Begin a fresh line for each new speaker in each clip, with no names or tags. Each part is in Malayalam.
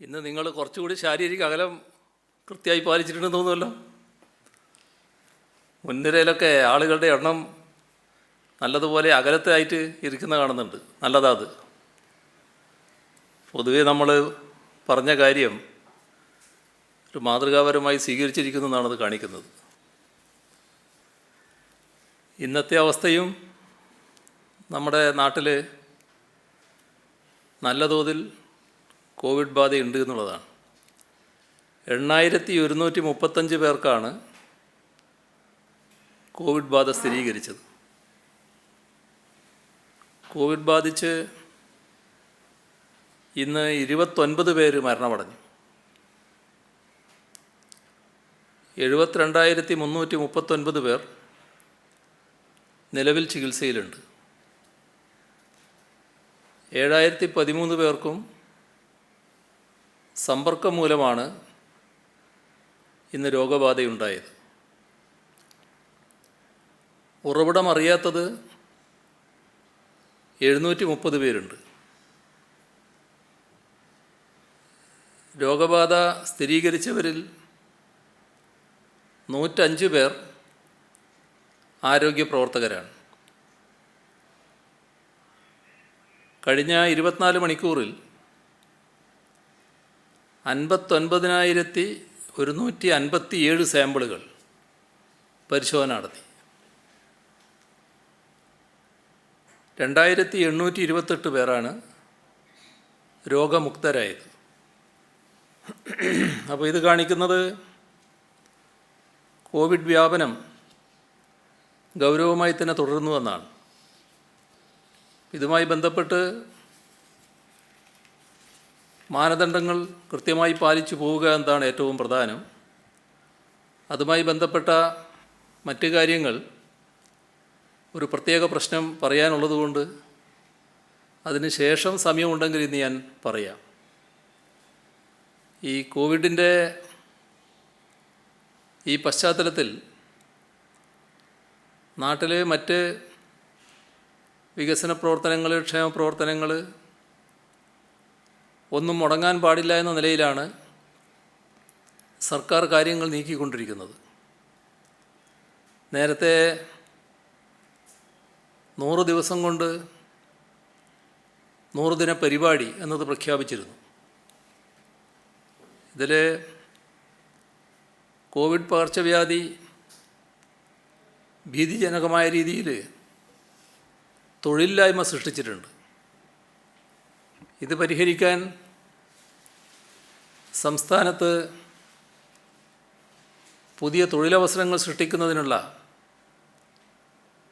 ഇന്ന് നിങ്ങൾ കുറച്ചുകൂടി ശാരീരിക അകലം കൃത്യമായി പാലിച്ചിട്ടുണ്ടെന്ന് തോന്നുമല്ലോ. മുൻനിരയിലൊക്കെ ആളുകളുടെ എണ്ണം നല്ലതുപോലെ അകലത്തായിട്ട് ഇരിക്കുന്ന കാണുന്നുണ്ട്. നല്ലതാ അത്. പൊതുവേ നമ്മൾ പറഞ്ഞ കാര്യം ഒരു മാതൃകാപരമായി സ്വീകരിച്ചിരിക്കുന്നു എന്നാണത് കാണിക്കുന്നത്. ഇന്നത്തെ അവസ്ഥയും നമ്മുടെ നാട്ടിൽ നല്ല തോതിൽ കോവിഡ് ബാധയുണ്ട് എന്നുള്ളതാണ്. 8135 പേർക്കാണ് കോവിഡ് ബാധ സ്ഥിരീകരിച്ചത്. കോവിഡ് ബാധിച്ച് ഇന്ന് 29 പേര് മരണമടഞ്ഞു. 72,339 പേർ നിലവിൽ ചികിത്സയിലുണ്ട്. 7013 പേർക്കും സമ്പർക്കം മൂലമാണ് ഇന്ന് രോഗബാധയുണ്ടായത്. ഉറവിടം അറിയാത്തത് 730 പേരുണ്ട്. രോഗബാധ സ്ഥിരീകരിച്ചവരിൽ 105 പേർ ആരോഗ്യ പ്രവർത്തകരാണ്. കഴിഞ്ഞ 24 മണിക്കൂറിൽ 59,157 സാമ്പിളുകൾ പരിശോധന നടത്തി. 2828 പേരാണ് രോഗമുക്തരായത്. അപ്പോൾ ഇത് കാണിക്കുന്നത് കോവിഡ് വ്യാപനം ഗൗരവമായി തന്നെ തുടരുന്നുവെന്നാണ്. ഇതുമായി ബന്ധപ്പെട്ട് മാനദണ്ഡങ്ങൾ കൃത്യമായി പാലിച്ചു പോവുക എന്നതാണ് ഏറ്റവും പ്രധാനം. അതുമായി ബന്ധപ്പെട്ട മറ്റ് കാര്യങ്ങൾ ഒരു പ്രത്യേക പ്രശ്നം പറയാനുള്ളതുകൊണ്ട് അതിന് ശേഷം സമയമുണ്ടെങ്കിൽ ഇന്ന് ഞാൻ പറയാം. ഈ കോവിഡിൻ്റെ ഈ പശ്ചാത്തലത്തിൽ നാട്ടിലെ മറ്റ് വികസന പ്രവർത്തനങ്ങൾ, ക്ഷേമ പ്രവർത്തനങ്ങൾ ഒന്നും മുടങ്ങാൻ പാടില്ല എന്ന നിലയിലാണ് സർക്കാർ കാര്യങ്ങൾ നീക്കിക്കൊണ്ടിരിക്കുന്നത്. നേരത്തെ 100 ദിവസം കൊണ്ട് 100 ദിന പരിപാടി എന്നത് പ്രഖ്യാപിച്ചിരുന്നു. ഇതിൽ കോവിഡ് പകർച്ചവ്യാധി ഭീതിജനകമായ രീതിയിൽ തൊഴിലില്ലായ്മ സൃഷ്ടിച്ചിട്ടുണ്ട്. ഇത് പരിഹരിക്കാൻ സംസ്ഥാനത്ത് പുതിയ തൊഴിലവസരങ്ങൾ സൃഷ്ടിക്കുന്നതിനുള്ള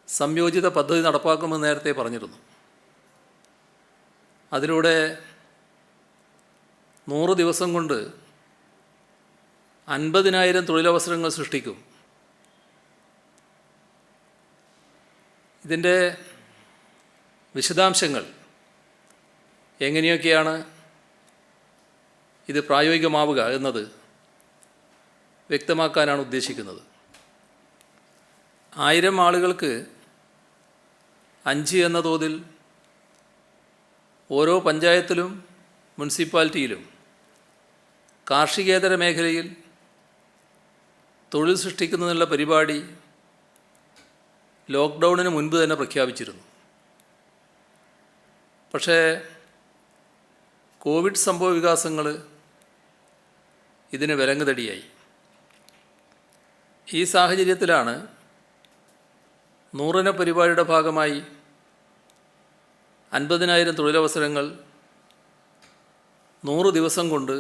സംയോജിത പദ്ധതി നടപ്പാക്കുമെന്ന് നേരത്തെ പറഞ്ഞിരുന്നു. അതിലൂടെ 100 ദിവസം കൊണ്ട് 50,000 തൊഴിലവസരങ്ങൾ സൃഷ്ടിക്കും. ഇതിൻ്റെ വിശദാംശങ്ങൾ എങ്ങനെയൊക്കെയാണ് ഇത് പ്രായോഗികമാവുക എന്നത് വ്യക്തമാക്കാനാണ് ഉദ്ദേശിക്കുന്നത്. 1000 ആളുകൾക്ക് 5 എന്ന തോതിൽ ഓരോ പഞ്ചായത്തിലും മുനിസിപ്പാലിറ്റിയിലും കാർഷികേതര മേഖലയിൽ തൊഴിൽ സൃഷ്ടിക്കുന്നതിനുള്ള പരിപാടി ലോക്ക്ഡൗണിന് മുൻപ് തന്നെ പ്രഖ്യാപിച്ചിരുന്നു. പക്ഷേ കോവിഡ് സംഭവ വികാസങ്ങൾ ഇതിന് വിലങ്ങുതടിയായി. ഈ സാഹചര്യത്തിലാണ് 100 ദിന പരിപാടിയുടെ ഭാഗമായി 50,000 തൊഴിലവസരങ്ങൾ 100 ദിവസം കൊണ്ട്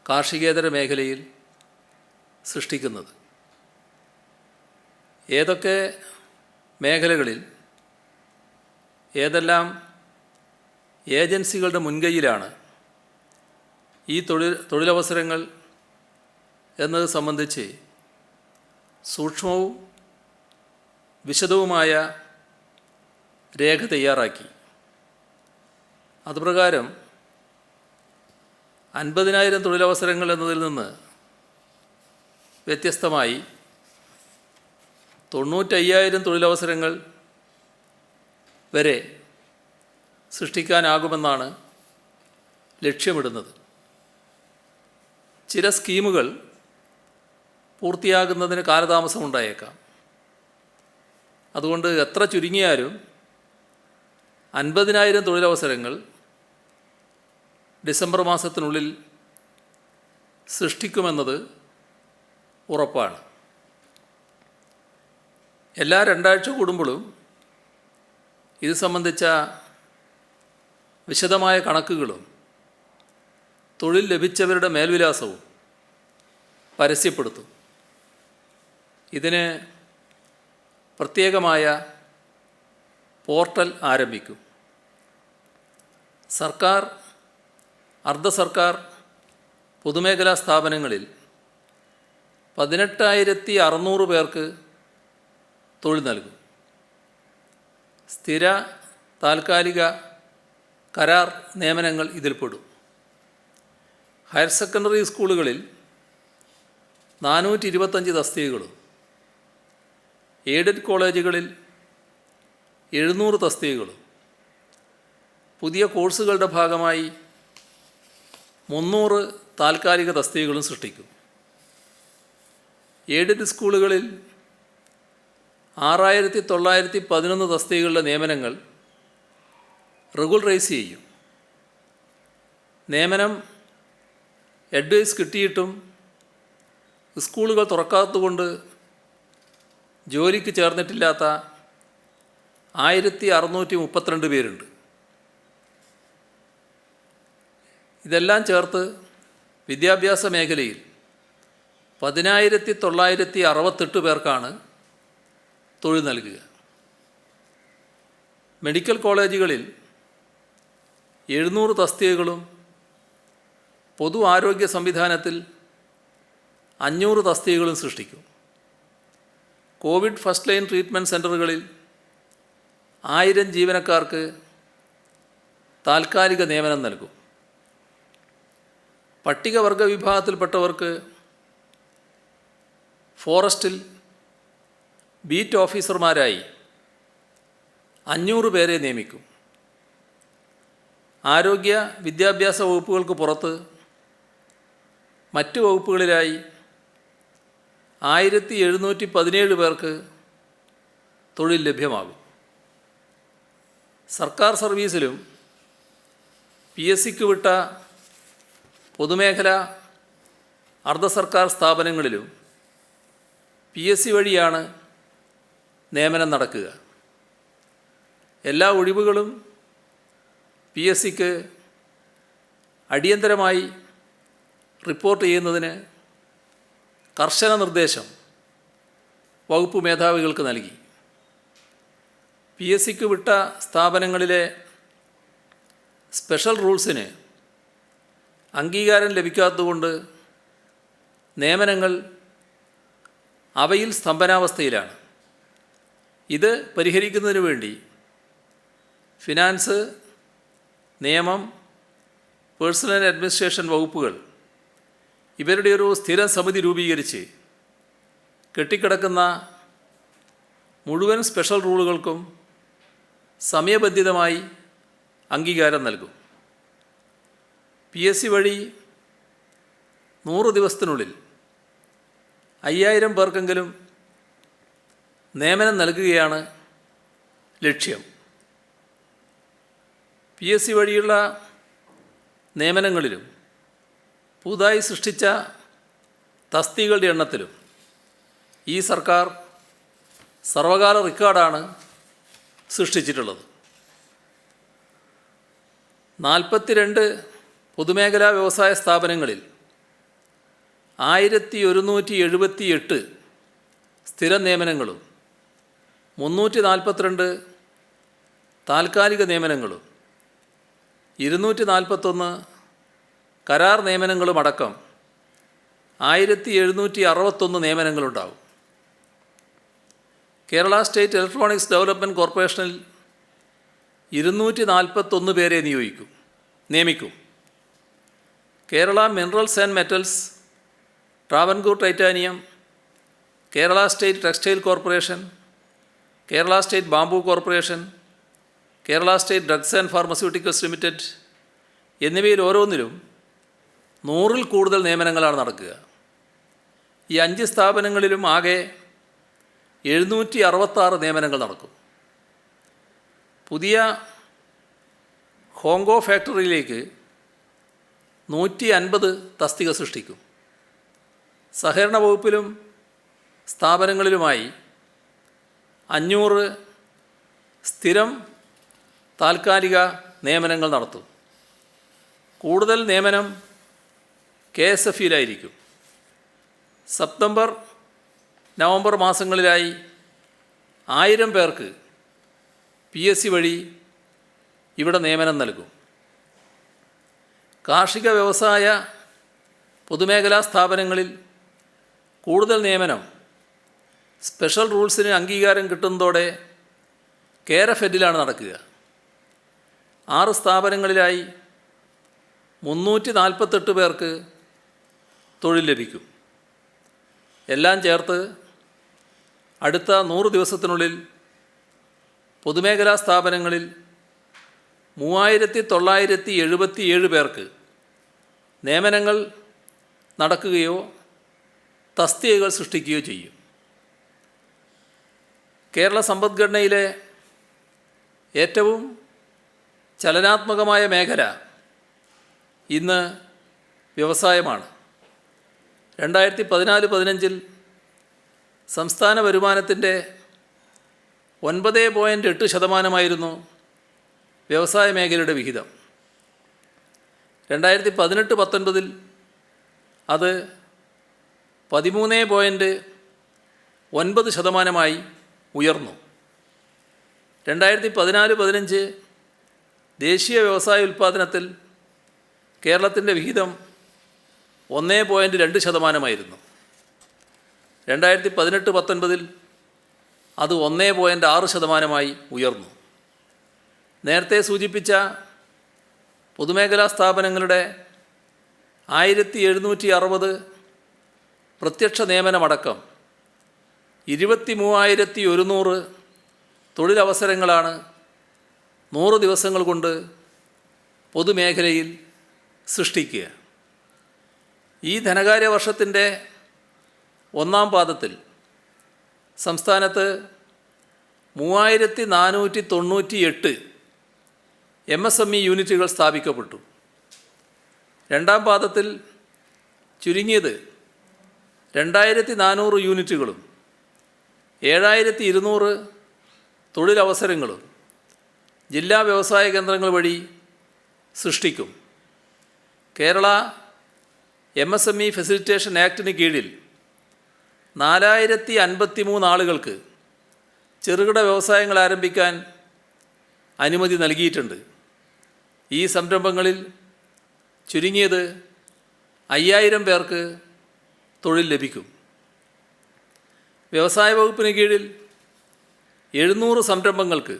കാർഷികേതര മേഖലയിൽ സൃഷ്ടിക്കുന്നത്. ഏതൊക്കെ മേഖലകളിൽ ഏതെല്ലാം ഏജൻസികളുടെ മുൻകൈയിലാണ് ഈ തൊഴിലവസരങ്ങൾ എന്നത് സംബന്ധിച്ച് സൂക്ഷ്മവും വിശദവുമായ രേഖ തയ്യാറാക്കി. അതുപ്രകാരം 50,000 തൊഴിലവസരങ്ങൾ എന്നതിൽ നിന്ന് വ്യത്യസ്തമായി 95,000 തൊഴിലവസരങ്ങൾ വരെ സൃഷ്ടിക്കാനാകുമെന്നാണ് ലക്ഷ്യമിടുന്നത്. ചില സ്കീമുകൾ പൂർത്തിയാകുന്നതിന് കാലതാമസമുണ്ടായേക്കാം. അതുകൊണ്ട് എത്ര ചുരുങ്ങിയാലും 50,000 തൊഴിലവസരങ്ങൾ ഡിസംബർ മാസത്തിനുള്ളിൽ സൃഷ്ടിക്കുമെന്നത് ഉറപ്പാണ്. എല്ലാ 2 ആഴ്ച കൂടുമ്പോഴും ഇത് സംബന്ധിച്ച വിശദമായ കണക്കുകളും തൊഴിൽ ലഭിച്ചവരുടെ മേൽവിലാസവും പരസ്യപ്പെടുത്തും. ഇതിന് പ്രത്യേകമായ പോർട്ടൽ ആരംഭിക്കും. സർക്കാർ, അർദ്ധ സർക്കാർ, പൊതുമേഖലാ സ്ഥാപനങ്ങളിൽ 18,600 പേർക്ക് തൊഴിൽ നൽകും. സ്ഥിര, താൽക്കാലിക, കരാർ നിയമനങ്ങൾ ഇതിൽപ്പെടും. ഹയർ സെക്കൻഡറി സ്കൂളുകളിൽ 425 തസ്തികകളും എയ്ഡഡ് കോളേജുകളിൽ 700 തസ്തികകളും പുതിയ കോഴ്സുകളുടെ ഭാഗമായി 300 താൽക്കാലിക തസ്തികകളും സൃഷ്ടിക്കും. എയ്ഡഡ് സ്കൂളുകളിൽ 6,911 തസ്തികകളുടെ നിയമനങ്ങൾ റെഗുലറൈസ് ചെയ്യും. നിയമനം അഡ്വൈസ് കിട്ടിയിട്ടും സ്കൂളുകൾ തുറക്കാത്തതുകൊണ്ട് ജോലിക്ക് ചേർന്നിട്ടില്ലാത്ത 1,632 പേരുണ്ട്. ഇതെല്ലാം ചേർത്ത് വിദ്യാഭ്യാസ മേഖലയിൽ 10,968 പേർക്കാണ് തൊഴിൽ നൽകുക. മെഡിക്കൽ കോളേജുകളിൽ 700 തസ്തികകളും പൊതു ആരോഗ്യ സംവിധാനത്തിൽ 500 തസ്തികകളും സൃഷ്ടിക്കും. കോവിഡ് ഫസ്റ്റ് ലൈൻ ട്രീറ്റ്മെൻറ്റ് സെൻ്ററുകളിൽ 1000 ജീവനക്കാർക്ക് താൽക്കാലിക നിയമനം നൽകും. പട്ടികവർഗ വിഭാഗത്തിൽപ്പെട്ടവർക്ക് ഫോറസ്റ്റിൽ ബീറ്റ് ഓഫീസർമാരായി 500 പേരെ നിയമിക്കും. ആരോഗ്യ വിദ്യാഭ്യാസ വകുപ്പുകൾക്ക് പുറത്ത് മറ്റ് വകുപ്പുകളിലായി 1,717 പേർക്ക് തൊഴിൽ ലഭ്യമാകും. സർക്കാർ സർവീസിലും PSCക്ക് വിട്ട പൊതുമേഖല, അർദ്ധ സർക്കാർ സ്ഥാപനങ്ങളിലും PSC വഴിയാണ് നിയമനം നടക്കുക. എല്ലാ ഒഴിവുകളും PSCക്ക് അടിയന്തരമായി റിപ്പോർട്ട് ചെയ്യുന്നതിന് കർശന നിർദ്ദേശം വകുപ്പ് മേധാവികൾക്ക് നൽകി. PSCക്ക് വിട്ട സ്ഥാപനങ്ങളിലെ സ്പെഷ്യൽ റൂൾസിന് അംഗീകാരം ലഭിക്കാത്തതുകൊണ്ട് നിയമനങ്ങൾ അവയിൽ സ്തംഭനാവസ്ഥയിലാണ്. ഇത് പരിഹരിക്കുന്നതിന് വേണ്ടി ഫിനാൻസ്, നിയമം, പേഴ്സണൽ അഡ്മിനിസ്ട്രേഷൻ വകുപ്പുകൾ ഇവരുടെ ഒരു സ്ഥിര സമിതി രൂപീകരിച്ച് കെട്ടിക്കിടക്കുന്ന മുഴുവൻ സ്പെഷ്യൽ റൂളുകൾക്കും സമയബന്ധിതമായി അംഗീകാരം നൽകും. PSC വഴി 100 ദിവസത്തിനുള്ളിൽ 5,000 പേർക്കെങ്കിലും നിയമനം നൽകുകയാണ് ലക്ഷ്യം. PSC വഴിയുള്ള നിയമനങ്ങളിലും പുതുതായി സൃഷ്ടിച്ച തസ്തികകളുടെ എണ്ണത്തിലും ഈ സർക്കാർ സർവകാല റെക്കോർഡാണ് സൃഷ്ടിച്ചിട്ടുള്ളത്. 42 പൊതുമേഖലാ വ്യവസായ സ്ഥാപനങ്ങളിൽ 1,178 സ്ഥിര നിയമനങ്ങളും 342 താൽക്കാലിക നിയമനങ്ങളും 241 കരാർ നിയമനങ്ങളും അടക്കം 1,761 നിയമനങ്ങളുണ്ടാവും. കേരള സ്റ്റേറ്റ് ഇലക്ട്രോണിക്സ് ഡെവലപ്മെൻറ്റ് കോർപ്പറേഷനിൽ 241 പേരെ നിയമിക്കും. Kerala minerals and metals, Travancore titanium, Kerala state textile corporation, Kerala state bamboo corporation, Kerala state drugs and pharmaceuticals limited എന്നിവയിൽ ഓരോന്നിലും 100-ൽ കൂടുതൽ നിയമനങ്ങളാണ് നടക്കുക. ഈ 5 സ്ഥാപനങ്ങളിലും ആകെ 766 നിയമനങ്ങൾ നടക്കും. പുതിയ ഹോങ്കോ ഫാക്ടറിയിലേക്ക് 150 തസ്തിക സൃഷ്ടിക്കും. സഹകരണ വകുപ്പിലും സ്ഥാപനങ്ങളിലുമായി 500 സ്ഥിരം താൽക്കാലിക നിയമനങ്ങൾ നടത്തും. കൂടുതൽ നിയമനം KSF-യിലായിരിക്കും. സെപ്റ്റംബർ നവംബർ മാസങ്ങളിലായി 1000 പേർക്ക് PSC വഴി ഇവിടെ നിയമനം നൽകും. കാർഷിക വ്യവസായ പൊതുമേഖലാ സ്ഥാപനങ്ങളിൽ കൂടുതൽ നിയമനം സ്പെഷ്യൽ റൂൾസിന് അംഗീകാരം കിട്ടുന്നതോടെ KRF-ലാണ് നടക്കുക. 6 സ്ഥാപനങ്ങളിലായി 348 പേർക്ക് തൊഴിൽ ലഭിക്കും. എല്ലാം ചേർത്ത് അടുത്ത 100 ദിവസത്തിനുള്ളിൽ പൊതുമേഖലാ സ്ഥാപനങ്ങളിൽ 3977 പേർക്ക് നിയമനങ്ങൾ നടക്കുകയോ തസ്തികകൾ സൃഷ്ടിക്കുകയോ ചെയ്യും. കേരള സമ്പദ്ഘടനയിലെ ഏറ്റവും ചലനാത്മകമായ മേഖല ഇന്ന് വ്യവസായമാണ്. 2014-15 സംസ്ഥാന വരുമാനത്തിൻ്റെ 9.8% വ്യവസായ മേഖലയുടെ വിഹിതം. 2018-19 അത് 13.9% ഉയർന്നു. 2014-15 ദേശീയ വ്യവസായ ഉൽപ്പാദനത്തിൽ കേരളത്തിൻ്റെ വിഹിതം 1.2%. 2018-19 അത് 1.6% ഉയർന്നു. നേരത്തെ സൂചിപ്പിച്ച പൊതുമേഖലാ സ്ഥാപനങ്ങളുടെ 1760 പ്രത്യക്ഷ നിയമനമടക്കം 23,100 തൊഴിലവസരങ്ങളാണ് 100 ദിവസങ്ങൾ കൊണ്ട് പൊതുമേഖലയിൽ സൃഷ്ടിക്കുക. ഈ ധനകാര്യ വർഷത്തിൻ്റെ 1ാം പാദത്തിൽ സംസ്ഥാനത്ത് 3498 MSME യൂണിറ്റുകൾ സ്ഥാപിക്കപ്പെട്ടു. 2ാം പാദത്തിൽ ചുരുങ്ങിയത് 2400 യൂണിറ്റുകളും 7200 തൊഴിലവസരങ്ങളും ജില്ലാ വ്യവസായ കേന്ദ്രങ്ങൾ വഴി സൃഷ്ടിക്കും. കേരള MSME ഫെസിലിറ്റേഷൻ ആക്ടിന് കീഴിൽ 4053 ആളുകൾക്ക് ചെറുകിട വ്യവസായങ്ങൾ ആരംഭിക്കാൻ അനുമതി നൽകിയിട്ടുണ്ട്. ഈ സംരംഭങ്ങളിൽ ചുരുങ്ങിയത് 5000 പേർക്ക് തൊഴിൽ ലഭിക്കും. വ്യവസായ വകുപ്പിന് കീഴിൽ 700 സംരംഭങ്ങൾക്ക്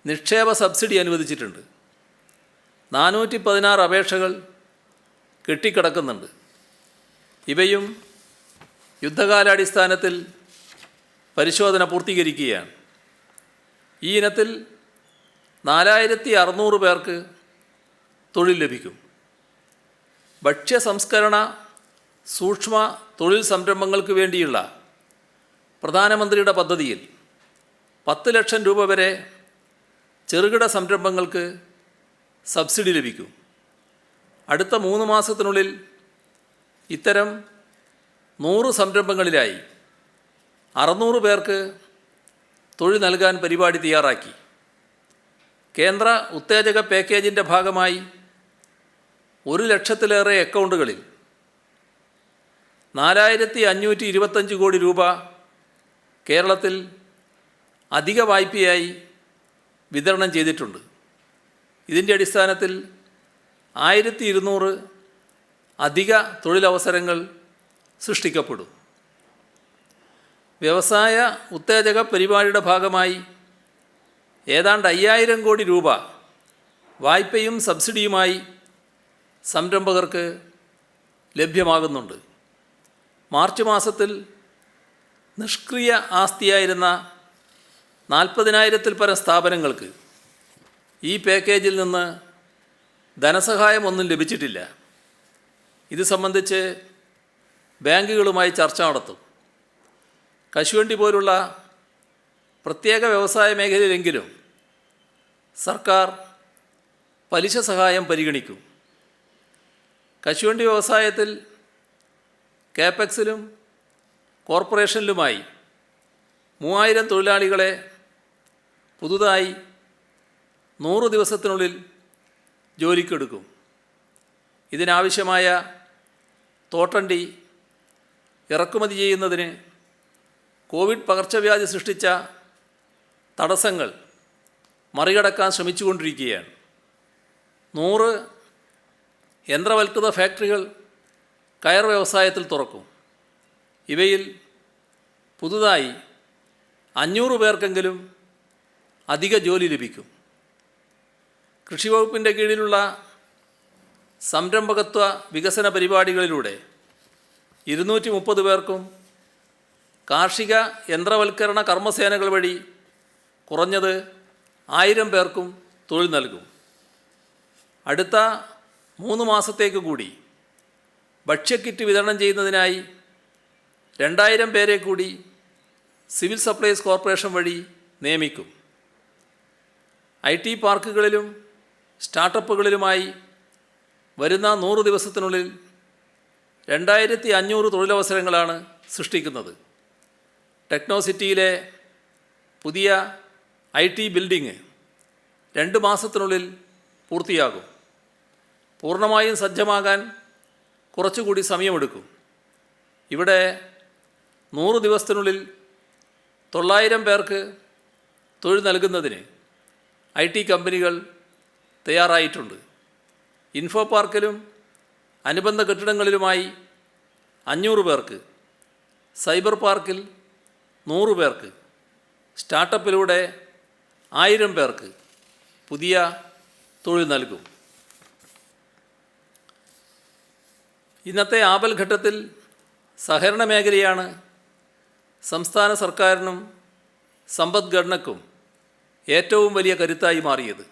നിക്ഷേപ സബ്സിഡി അനുവദിച്ചിട്ടുണ്ട്. 416 അപേക്ഷകൾ കെട്ടിക്കിടക്കുന്നുണ്ട്. ഇവയും യുദ്ധകാലാടിസ്ഥാനത്തിൽ പരിശോധന പൂർത്തീകരിക്കുകയാണ്. ഈ ഇനത്തിൽ 4600 പേർക്ക് തൊഴിൽ ലഭിക്കും. ഭക്ഷ്യ സംസ്കരണ സൂക്ഷ്മ തൊഴിൽ സംരംഭങ്ങൾക്ക് വേണ്ടിയുള്ള പ്രധാനമന്ത്രിയുടെ പദ്ധതിയിൽ 10 ലക്ഷം രൂപ വരെ ചെറുകിട സംരംഭങ്ങൾക്ക് സബ്സിഡി ലഭിക്കും. അടുത്ത 3 മാസത്തിനുള്ളിൽ ഇത്തരം 100 സംരംഭങ്ങളിലായി 600 പേർക്ക് തൊഴിൽ നൽകാൻ പരിപാടി തയ്യാറാക്കി. കേന്ദ്ര ഉത്തേജക പാക്കേജിൻ്റെ ഭാഗമായി 1 ലക്ഷത്തിലേറെ അക്കൗണ്ടുകളിൽ 4525 കോടി രൂപ കേരളത്തിൽ അധിക വായ്പയായി വിതരണം ചെയ്തിട്ടുണ്ട്. ഇതിൻ്റെ അടിസ്ഥാനത്തിൽ 1200 അധിക തൊഴിലവസരങ്ങൾ സൃഷ്ടിക്കപ്പെടും. വ്യവസായ ഉത്തേജക പരിപാടിയുടെ ഭാഗമായി ഏതാണ്ട് 5000 കോടി രൂപ വായ്പയും സബ്സിഡിയുമായി സംരംഭകർക്ക് ലഭ്യമാകുന്നുണ്ട്. മാർച്ച് മാസത്തിൽ നിഷ്ക്രിയ ആസ്തിയായിരുന്ന 40,000-ൽ പരം സ്ഥാപനങ്ങൾക്ക് ഈ പാക്കേജിൽ നിന്ന് ധനസഹായം ഒന്നും ലഭിച്ചിട്ടില്ല. ഇത് സംബന്ധിച്ച് ബാങ്കുകളുമായി ചർച്ച നടത്തും. കശുവണ്ടി പോലുള്ള പ്രത്യേക വ്യവസായ മേഖലയിലെങ്കിലും സർക്കാർ പലിശ സഹായം പരിഗണിക്കും. കശുവണ്ടി വ്യവസായത്തിൽ കാപ്പെക്സിലും കോർപ്പറേഷനിലുമായി 3000 തൊഴിലാളികളെ പുതുതായി 100 ദിവസത്തിനുള്ളിൽ ജോലിക്കെടുക്കും. ഇതിനാവശ്യമായ തോട്ടണ്ടി ഇറക്കുമതി ചെയ്യുന്നതിന് കോവിഡ് പകർച്ചവ്യാധി സൃഷ്ടിച്ച തടസ്സങ്ങൾ മറികടക്കാൻ ശ്രമിച്ചുകൊണ്ടിരിക്കുകയാണ്. 100 യന്ത്രവൽകൃത ഫാക്ടറികൾ കയർ വ്യവസായത്തിൽ തുറക്കും. ഇവയിൽ പുതുതായി 500 പേർക്കെങ്കിലും അധിക ജോലി ലഭിക്കും. കൃഷിവകുപ്പിൻ്റെ കീഴിലുള്ള സംരംഭകത്വ വികസന പരിപാടികളിലൂടെ 230 പേർക്കും കാർഷിക യന്ത്രവൽക്കരണ കർമ്മസേനകൾ വഴി കുറഞ്ഞത് 1000 പേർക്കും തൊഴിൽ നൽകും. അടുത്ത 3 മാസത്തേക്ക് കൂടി ഭക്ഷ്യക്കിറ്റ് വിതരണം ചെയ്യുന്നതിനായി 2000 പേരെ കൂടി സിവിൽ സപ്ലൈസ് കോർപ്പറേഷൻ വഴി നിയമിക്കും. IT പാർക്കുകളിലും സ്റ്റാർട്ടപ്പുകളിലുമായി വരുന്ന 100 ദിവസത്തിനുള്ളിൽ 2500 തൊഴിലവസരങ്ങളാണ് സൃഷ്ടിക്കുന്നത്. ടെക്നോസിറ്റിയിലെ പുതിയ IT ബിൽഡിംഗ് 2 മാസത്തിനുള്ളിൽ പൂർത്തിയാകും. പൂർണ്ണമായും സജ്ജമാകാൻ കുറച്ചുകൂടി സമയമെടുക്കും. ഇവിടെ 100 ദിവസത്തിനുള്ളിൽ 900 പേർക്ക് തൊഴിൽ നൽകുന്നതിന് IT കമ്പനികൾ തയ്യാറായിട്ടുണ്ട്. ഇൻഫോ പാർക്കിലും അനുബന്ധ കെട്ടിടങ്ങളിലുമായി 500 പേർക്ക്, സൈബർ പാർക്കിൽ 100 പേർക്ക്, സ്റ്റാർട്ടപ്പിലൂടെ 1000 പേർക്ക് പുതിയ തൊഴിൽ നൽകും. ഇന്നത്തെ ആപൽഘട്ടത്തിൽ സഹകരണ മേഖലയാണ് സംസ്ഥാന സർക്കാരിനും സമ്പദ്ഘടനയ്ക്കും ഏറ്റവും വലിയ കരുത്തായി മാറിയത്.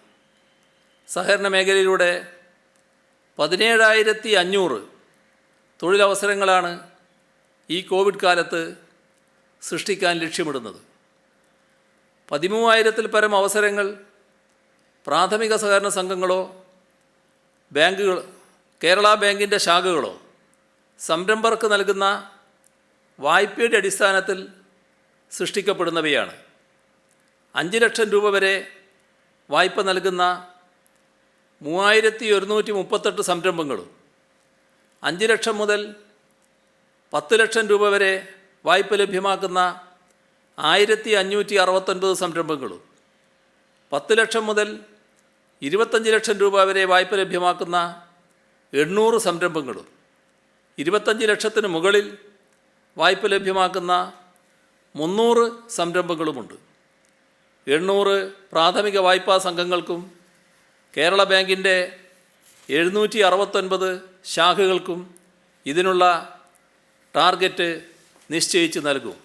സഹകരണ മേഖലയിലൂടെ 17,500 തൊഴിലവസരങ്ങളാണ് ഈ കോവിഡ് കാലത്ത് സൃഷ്ടിക്കാൻ ലക്ഷ്യമിടുന്നത്. 13,000-ൽ പരം അവസരങ്ങൾ പ്രാഥമിക സഹകരണ സംഘങ്ങളോ ബാങ്കുകൾ, കേരള ബാങ്കിൻ്റെ ശാഖകളോ സംരംഭകർക്ക് നൽകുന്ന വായ്പയുടെ അടിസ്ഥാനത്തിൽ സൃഷ്ടിക്കപ്പെടുന്നവയാണ്. 5 ലക്ഷം രൂപ വരെ വായ്പ നൽകുന്ന 3138 സംരംഭങ്ങളും 5 ലക്ഷം മുതൽ 10 ലക്ഷം രൂപ വരെ വായ്പ ലഭ്യമാക്കുന്ന 1569 സംരംഭങ്ങളും 10 ലക്ഷം മുതൽ 25 ലക്ഷം രൂപ വരെ വായ്പ ലഭ്യമാക്കുന്ന 800 സംരംഭങ്ങളും 25 ലക്ഷത്തിന് മുകളിൽ വായ്പ ലഭ്യമാക്കുന്ന 300 സംരംഭങ്ങളുമുണ്ട്. 800 പ്രാഥമിക വായ്പാ സംഘങ്ങൾക്കും കേരള ബാങ്കിൻ്റെ 769 ശാഖകൾക്കും ഇതിനുള്ള ടാർഗറ്റ് നിശ്ചയിച്ച് നൽകും.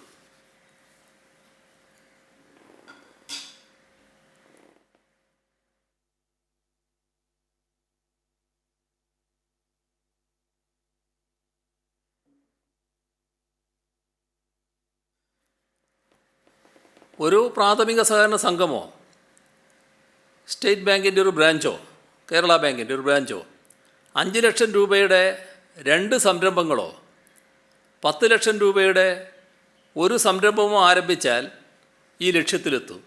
ഒരു പ്രാഥമിക സഹകരണ സംഘമോ സ്റ്റേറ്റ് ബാങ്കിൻ്റെ ഒരു ബ്രാഞ്ചോ കേരള ബാങ്കിൻ്റെ ഒരു ബ്രാഞ്ചോ 5 ലക്ഷം രൂപയുടെ 2 സംരംഭങ്ങളോ 10 ലക്ഷം രൂപയുടെ ഒരു സംരംഭമോ ആരംഭിച്ചാൽ ഈ ലക്ഷ്യത്തിലെത്തും.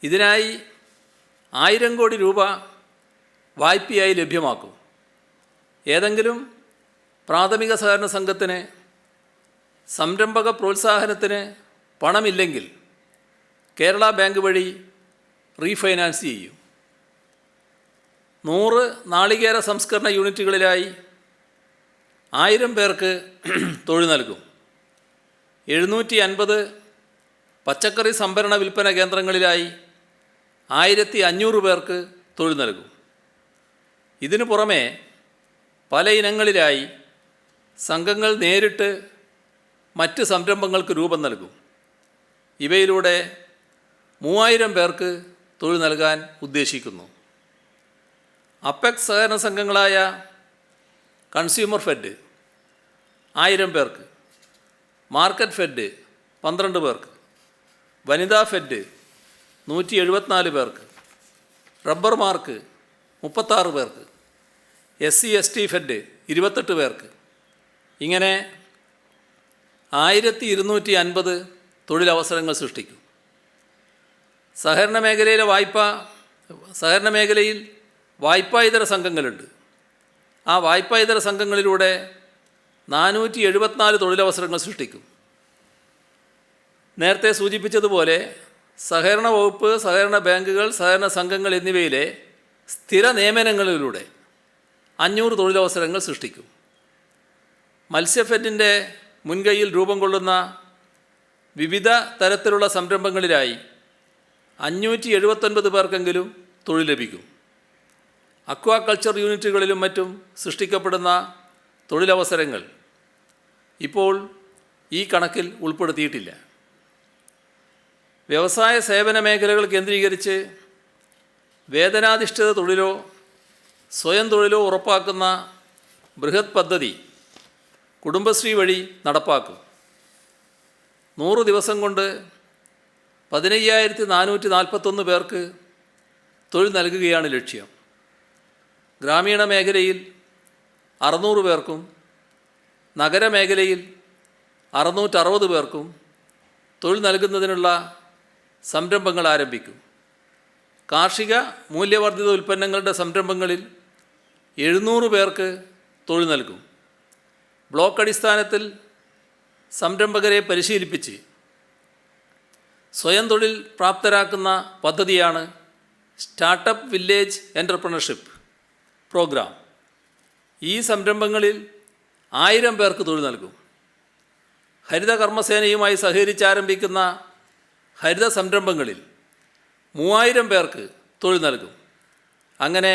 ഇതിനായി 1000 കോടി രൂപ വായ്പയായി ലഭ്യമാക്കും. ഏതെങ്കിലും പ്രാഥമിക സഹകരണ സംഘത്തിന് സംരംഭക പ്രോത്സാഹനത്തിന് പണമില്ലെങ്കിൽ കേരള ബാങ്ക് വഴി റീഫൈനാൻസ് ചെയ്യും. 100 നാളികേര സംസ്കരണ യൂണിറ്റുകളിലായി 1000 പേർക്ക് തൊഴിൽ നൽകും. 750 പച്ചക്കറി സംഭരണ വിൽപ്പന കേന്ദ്രങ്ങളിലായി 1500 പേർക്ക് തൊഴിൽ നൽകും. ഇതിനു പുറമെ പല ഇനങ്ങളിലായി സംഘങ്ങൾ നേരിട്ട് മറ്റ് സംരംഭങ്ങൾക്ക് രൂപം നൽകും. ഇവയിലൂടെ 3000 പേർക്ക് തൊഴിൽ നൽകാൻ ഉദ്ദേശിക്കുന്നു. അപ്പെക്സ് സഹകരണ സംഘങ്ങളായ കൺസ്യൂമർ ഫെഡ് 1000 പേർക്ക്, മാർക്കറ്റ് ഫെഡ് 12 പേർക്ക്, വനിതാ ഫെഡ് 174 പേർക്ക്, റബ്ബർ മാർക്ക് 36 പേർക്ക്, SC/ST ഫെഡ് 28 പേർക്ക്, ഇങ്ങനെ 1250 തൊഴിലവസരങ്ങൾ സൃഷ്ടിക്കും. സഹകരണ മേഖലയിൽ വായ്പാ സംഘങ്ങളുണ്ട്. ആ വായ്പാ സംഘങ്ങളിലൂടെ 474 തൊഴിലവസരങ്ങൾ സൃഷ്ടിക്കും. നേരത്തെ സൂചിപ്പിച്ചതുപോലെ സഹകരണ വകുപ്പ്, സഹകരണ ബാങ്കുകൾ, സഹകരണ സംഘങ്ങൾ എന്നിവയിലെ സ്ഥിര നിയമനങ്ങളിലൂടെ 500 തൊഴിലവസരങ്ങൾ സൃഷ്ടിക്കും. മത്സ്യഫെഡിൻ്റെ മുൻകൈയിൽ രൂപം കൊള്ളുന്ന വിവിധ തരത്തിലുള്ള സംരംഭങ്ങളിലായി 579 പേർക്കെങ്കിലും തൊഴിൽ ലഭിക്കും. അക്വാകൾച്ചർ യൂണിറ്റുകളിലും മറ്റും സൃഷ്ടിക്കപ്പെടുന്ന തൊഴിലവസരങ്ങൾ ഇപ്പോൾ ഈ കണക്കിൽ ഉൾപ്പെടുത്തിയിട്ടില്ല. വ്യവസായ സേവന മേഖലകൾ കേന്ദ്രീകരിച്ച് വേതനാധിഷ്ഠിത തൊഴിലോ സ്വയം തൊഴിലോ ഉറപ്പാക്കുന്ന ബൃഹത് പദ്ധതി കുടുംബശ്രീ വഴി നടപ്പാക്കും. 100 ദിവസം കൊണ്ട് 15,441 പേർക്ക് തൊഴിൽ നൽകുകയാണ് ലക്ഷ്യം. ഗ്രാമീണ മേഖലയിൽ 600 പേർക്കും നഗരമേഖലയിൽ 660 പേർക്കും തൊഴിൽ നൽകുന്നതിനുള്ള സംരംഭങ്ങൾ ആരംഭിക്കും. കാർഷിക മൂല്യവർദ്ധിത ഉൽപ്പന്നങ്ങളുടെ സംരംഭങ്ങളിൽ 700 പേർക്ക് തൊഴിൽ നൽകും. ബ്ലോക്ക് അടിസ്ഥാനത്തിൽ സംരംഭകരെ പരിശീലിപ്പിച്ച് സ്വയം തൊഴിൽ പ്രാപ്തരാക്കുന്ന പദ്ധതിയാണ് സ്റ്റാർട്ടപ്പ് വില്ലേജ് എൻ്റർപ്രണർഷിപ്പ് പ്രോഗ്രാം. ഈ സംരംഭങ്ങളിൽ 1000 പേർക്ക് തൊഴിൽ നൽകും. ഹരിത കർമ്മസേനയുമായി സഹകരിച്ച് ആരംഭിക്കുന്ന ഹരിത സംരംഭങ്ങളിൽ 3000 പേർക്ക് തൊഴിൽ നൽകും. അങ്ങനെ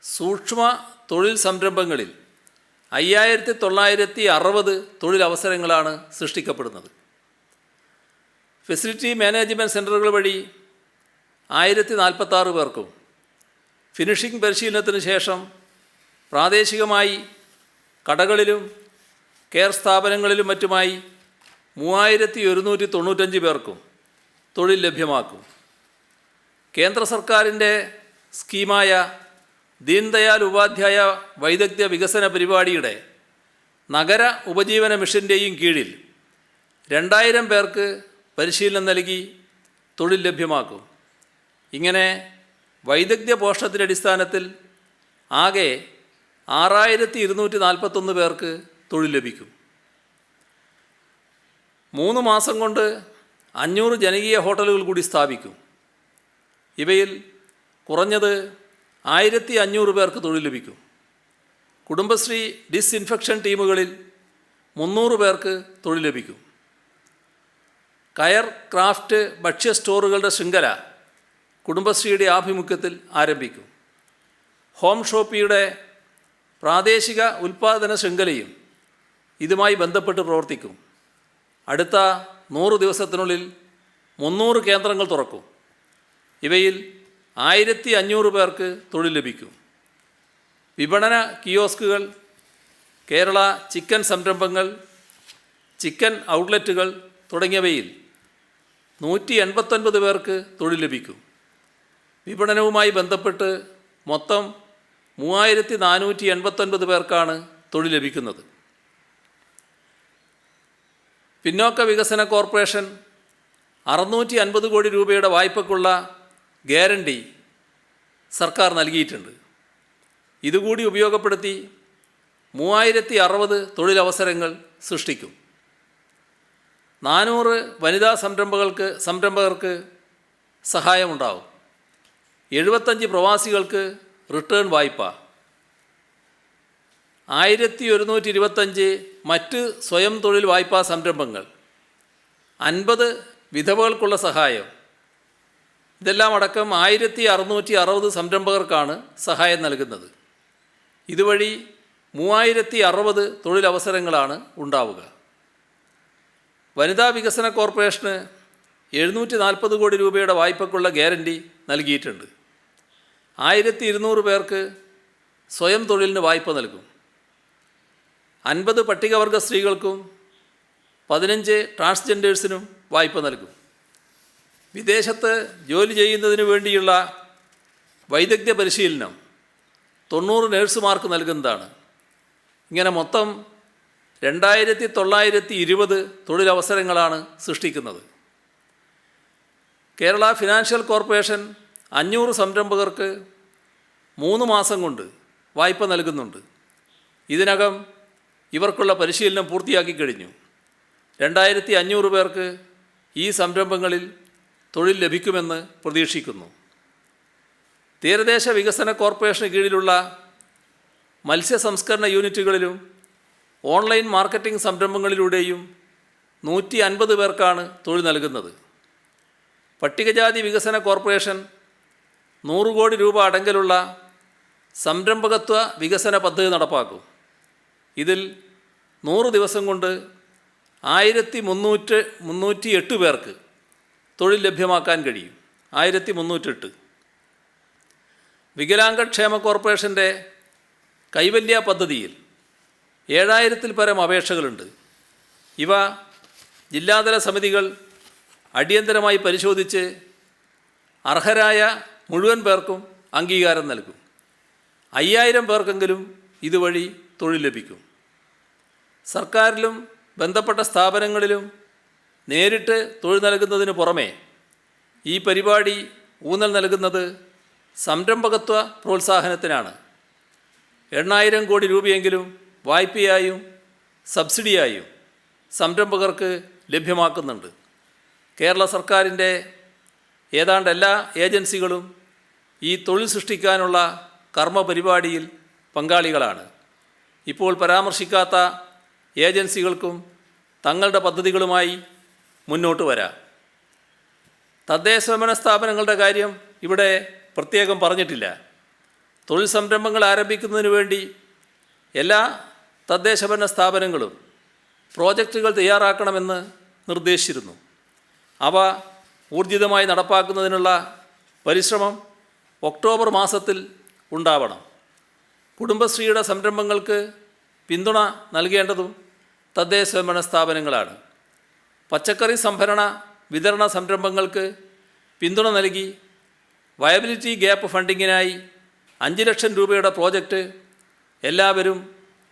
സൂക്ഷ്മ തൊഴിൽ സംരംഭങ്ങളിൽ 5960 തൊഴിലവസരങ്ങളാണ് സൃഷ്ടിക്കപ്പെടുന്നത്. ഫെസിലിറ്റി മാനേജ്മെൻറ്റ് സെൻ്ററുകൾ വഴി 1046 പേർക്കും ഫിനിഷിംഗ് പരിശീലനത്തിന് ശേഷം പ്രാദേശികമായി കടകളിലും കെയർ സ്ഥാപനങ്ങളിലും മറ്റുമായി 3195 പേർക്കും തൊഴിൽ ലഭ്യമാക്കും. കേന്ദ്ര സർക്കാരിൻ്റെ സ്കീമായ ദീൻദയാൽ ഉപാധ്യായ വൈദഗ്ധ്യ വികസന പരിപാടിയുടെ നഗര ഉപജീവന മിഷൻ്റെയും കീഴിൽ 2000 പേർക്ക് പരിശീലനം നൽകി തൊഴിൽ ലഭ്യമാക്കും. ഇങ്ങനെ വൈദഗ്ധ്യ പോഷണത്തിൻ്റെ അടിസ്ഥാനത്തിൽ ആകെ 6241 പേർക്ക് തൊഴിൽ ലഭിക്കും. 3 മാസം കൊണ്ട് 500 ജനകീയ ഹോട്ടലുകൾ കൂടി സ്ഥാപിക്കും. ഇവയിൽ കുറഞ്ഞത് 1500 പേർക്ക് തൊഴിൽ ലഭിക്കും. കുടുംബശ്രീ ഡിസ്ഇൻഫെക്ഷൻ ടീമുകളിൽ 300 പേർക്ക് തൊഴിൽ ലഭിക്കും. കയർ ക്രാഫ്റ്റ് ഭക്ഷ്യ സ്റ്റോറുകളുടെ ശൃംഖല കുടുംബശ്രീയുടെ ആഭിമുഖ്യത്തിൽ ആരംഭിക്കും. ഹോം ഷോപ്പിയുടെ പ്രാദേശിക ഉൽപ്പാദന ശൃംഖലയും ഇതുമായി ബന്ധപ്പെട്ട് പ്രവർത്തിക്കും. അടുത്ത 100 ദിവസത്തിനുള്ളിൽ 300 കേന്ദ്രങ്ങൾ തുറക്കും. ഇവയിൽ 1500 പേർക്ക് തൊഴിൽ ലഭിക്കും. വിപണന കിയോസ്കുകൾ, കേരള ചിക്കൻ സംരംഭങ്ങൾ, ചിക്കൻ ഔട്ട്ലെറ്റുകൾ തുടങ്ങിയവയിൽ 189 പേർക്ക് തൊഴിൽ ലഭിക്കും. വിപണനവുമായി ബന്ധപ്പെട്ട് മൊത്തം 3489 പേർക്കാണ് തൊഴിൽ ലഭിക്കുന്നത്. പിന്നോക്ക വികസന കോർപ്പറേഷൻ 650 കോടി രൂപയുടെ വായ്പയ്ക്കുള്ള ഗ്യാരണ്ടി സർക്കാർ നൽകിയിട്ടുണ്ട്. ഇതുകൂടി ഉപയോഗപ്പെടുത്തി 3060 തൊഴിലവസരങ്ങൾ സൃഷ്ടിക്കും. 400 വനിതാ സംരംഭകർക്ക് സഹായമുണ്ടാവും. 75 പ്രവാസികൾക്ക് റിട്ടേൺ വായ്പ, 1125 മറ്റ് സ്വയം തൊഴിൽ വായ്പാ സംരംഭങ്ങൾ, 50 വിധവകൾക്കുള്ള സഹായം, ഇതെല്ലാം അടക്കം 1660 സംരംഭകർക്കാണ് സഹായം നൽകുന്നത്. ഇതുവഴി 3060 തൊഴിലവസരങ്ങളാണ് ഉണ്ടാവുക. വനിതാ വികസന കോർപ്പറേഷന് 740 കോടി രൂപയുടെ വായ്പയ്ക്കുള്ള ഗ്യാരണ്ടി നൽകിയിട്ടുണ്ട്. 1200 പേർക്ക് സ്വയം തൊഴിലിന് വായ്പ നൽകും. 50 പട്ടികവർഗ സ്ത്രീകൾക്കും 15 ട്രാൻസ്ജെൻഡേഴ്സിനും വായ്പ നൽകും. വിദേശത്ത് ജോലി ചെയ്യുന്നതിന് വേണ്ടിയുള്ള വൈദഗ്ധ്യ പരിശീലനം 90 നഴ്സുമാർക്ക് നൽകുന്നതാണ്. ഇങ്ങനെ മൊത്തം 2920 തൊഴിലവസരങ്ങളാണ് സൃഷ്ടിക്കുന്നത്. കേരള ഫിനാൻഷ്യൽ കോർപ്പറേഷൻ 500 സംരംഭകർക്ക് 3 മാസം കൊണ്ട് വായ്പ നൽകുന്നുണ്ട്. ഇതിനകം ഇവർക്കുള്ള പരിശീലനം പൂർത്തിയാക്കി കഴിഞ്ഞു. 2500 പേർക്ക് ഈ സംരംഭങ്ങളിൽ തൊഴിൽ ലഭിക്കുമെന്ന് പ്രതീക്ഷിക്കുന്നു. തീരദേശ വികസന കോർപ്പറേഷന് കീഴിലുള്ള മത്സ്യ സംസ്കരണ യൂണിറ്റുകളിലും ഓൺലൈൻ മാർക്കറ്റിംഗ് സംരംഭങ്ങളിലൂടെയും 150 പേർക്കാണ് തൊഴിൽ നൽകുന്നത്. പട്ടികജാതി വികസന കോർപ്പറേഷൻ 100 കോടി രൂപ അടങ്കലുള്ള സംരംഭകത്വ വികസന പദ്ധതി നടപ്പാക്കും. ഇതിൽ 100 ദിവസം കൊണ്ട് 1308 പേർക്ക് തൊഴിൽ ലഭ്യമാക്കാൻ കഴിയും. 1308. വികലാംഗക്ഷേമ കോർപ്പറേഷൻ്റെ കൈവല്യ പദ്ധതിയിൽ 7000-ൽ പരം അപേക്ഷകളുണ്ട്. ഇവ ജില്ലാതല സമിതികൾ അടിയന്തരമായി പരിശോധിച്ച് അർഹരായ മുഴുവൻ പേർക്കും അംഗീകാരം നൽകും. 5000 പേർക്കെങ്കിലും ഇതുവഴി തൊഴിൽ ലഭിക്കും. സർക്കാരിലും ബന്ധപ്പെട്ട സ്ഥാപനങ്ങളിലും നേരിട്ട് തൊഴിൽ നൽകുന്നതിന് പുറമെ ഈ പരിപാടി ഊന്നൽ നൽകുന്നത് സംരംഭകത്വ പ്രോത്സാഹനത്തിനാണ്. 8000 കോടി രൂപയെങ്കിലും വായ്പയായും സബ്സിഡിയായും സംരംഭകർക്ക് ലഭ്യമാക്കുന്നുണ്ട്. കേരള സർക്കാരിൻ്റെ ഏതാണ്ട് എല്ലാ ഏജൻസികളും ഈ തൊഴിൽ സൃഷ്ടിക്കാനുള്ള കർമ്മ പരിപാടിയിൽ പങ്കാളികളാണ്. ഇപ്പോൾ പരാമർശിക്കാത്ത ഏജൻസികൾക്കും തങ്ങളുടെ പദ്ധതികളുമായി മുന്നോട്ട് വരാം. തദ്ദേശഭരണ സ്ഥാപനങ്ങളുടെ കാര്യം ഇവിടെ പ്രത്യേകം പറഞ്ഞിട്ടില്ല. തൊഴിൽ സംരംഭങ്ങൾ ആരംഭിക്കുന്നതിന് വേണ്ടി എല്ലാ തദ്ദേശഭരണ സ്ഥാപനങ്ങളും പ്രോജക്റ്റുകൾ തയ്യാറാക്കണമെന്ന് നിർദ്ദേശിച്ചിരുന്നു. അവ ഊർജിതമായി നടപ്പാക്കുന്നതിനുള്ള പരിശ്രമം ഒക്ടോബർ മാസത്തിൽ ഉണ്ടാവണം. കുടുംബശ്രീയുടെ സംരംഭങ്ങൾക്ക് പിന്തുണ നൽകേണ്ടതും തദ്ദേശഭരണ സ്ഥാപനങ്ങളാണ്. പച്ചക്കറി സംഭരണ വിതരണ സംരംഭങ്ങൾക്ക് പിന്തുണ നൽകി വയബിലിറ്റി ഗ്യാപ്പ് ഫണ്ടിങ്ങിനായി 5 ലക്ഷം രൂപയുടെ പ്രോജക്റ്റ് എല്ലാവരും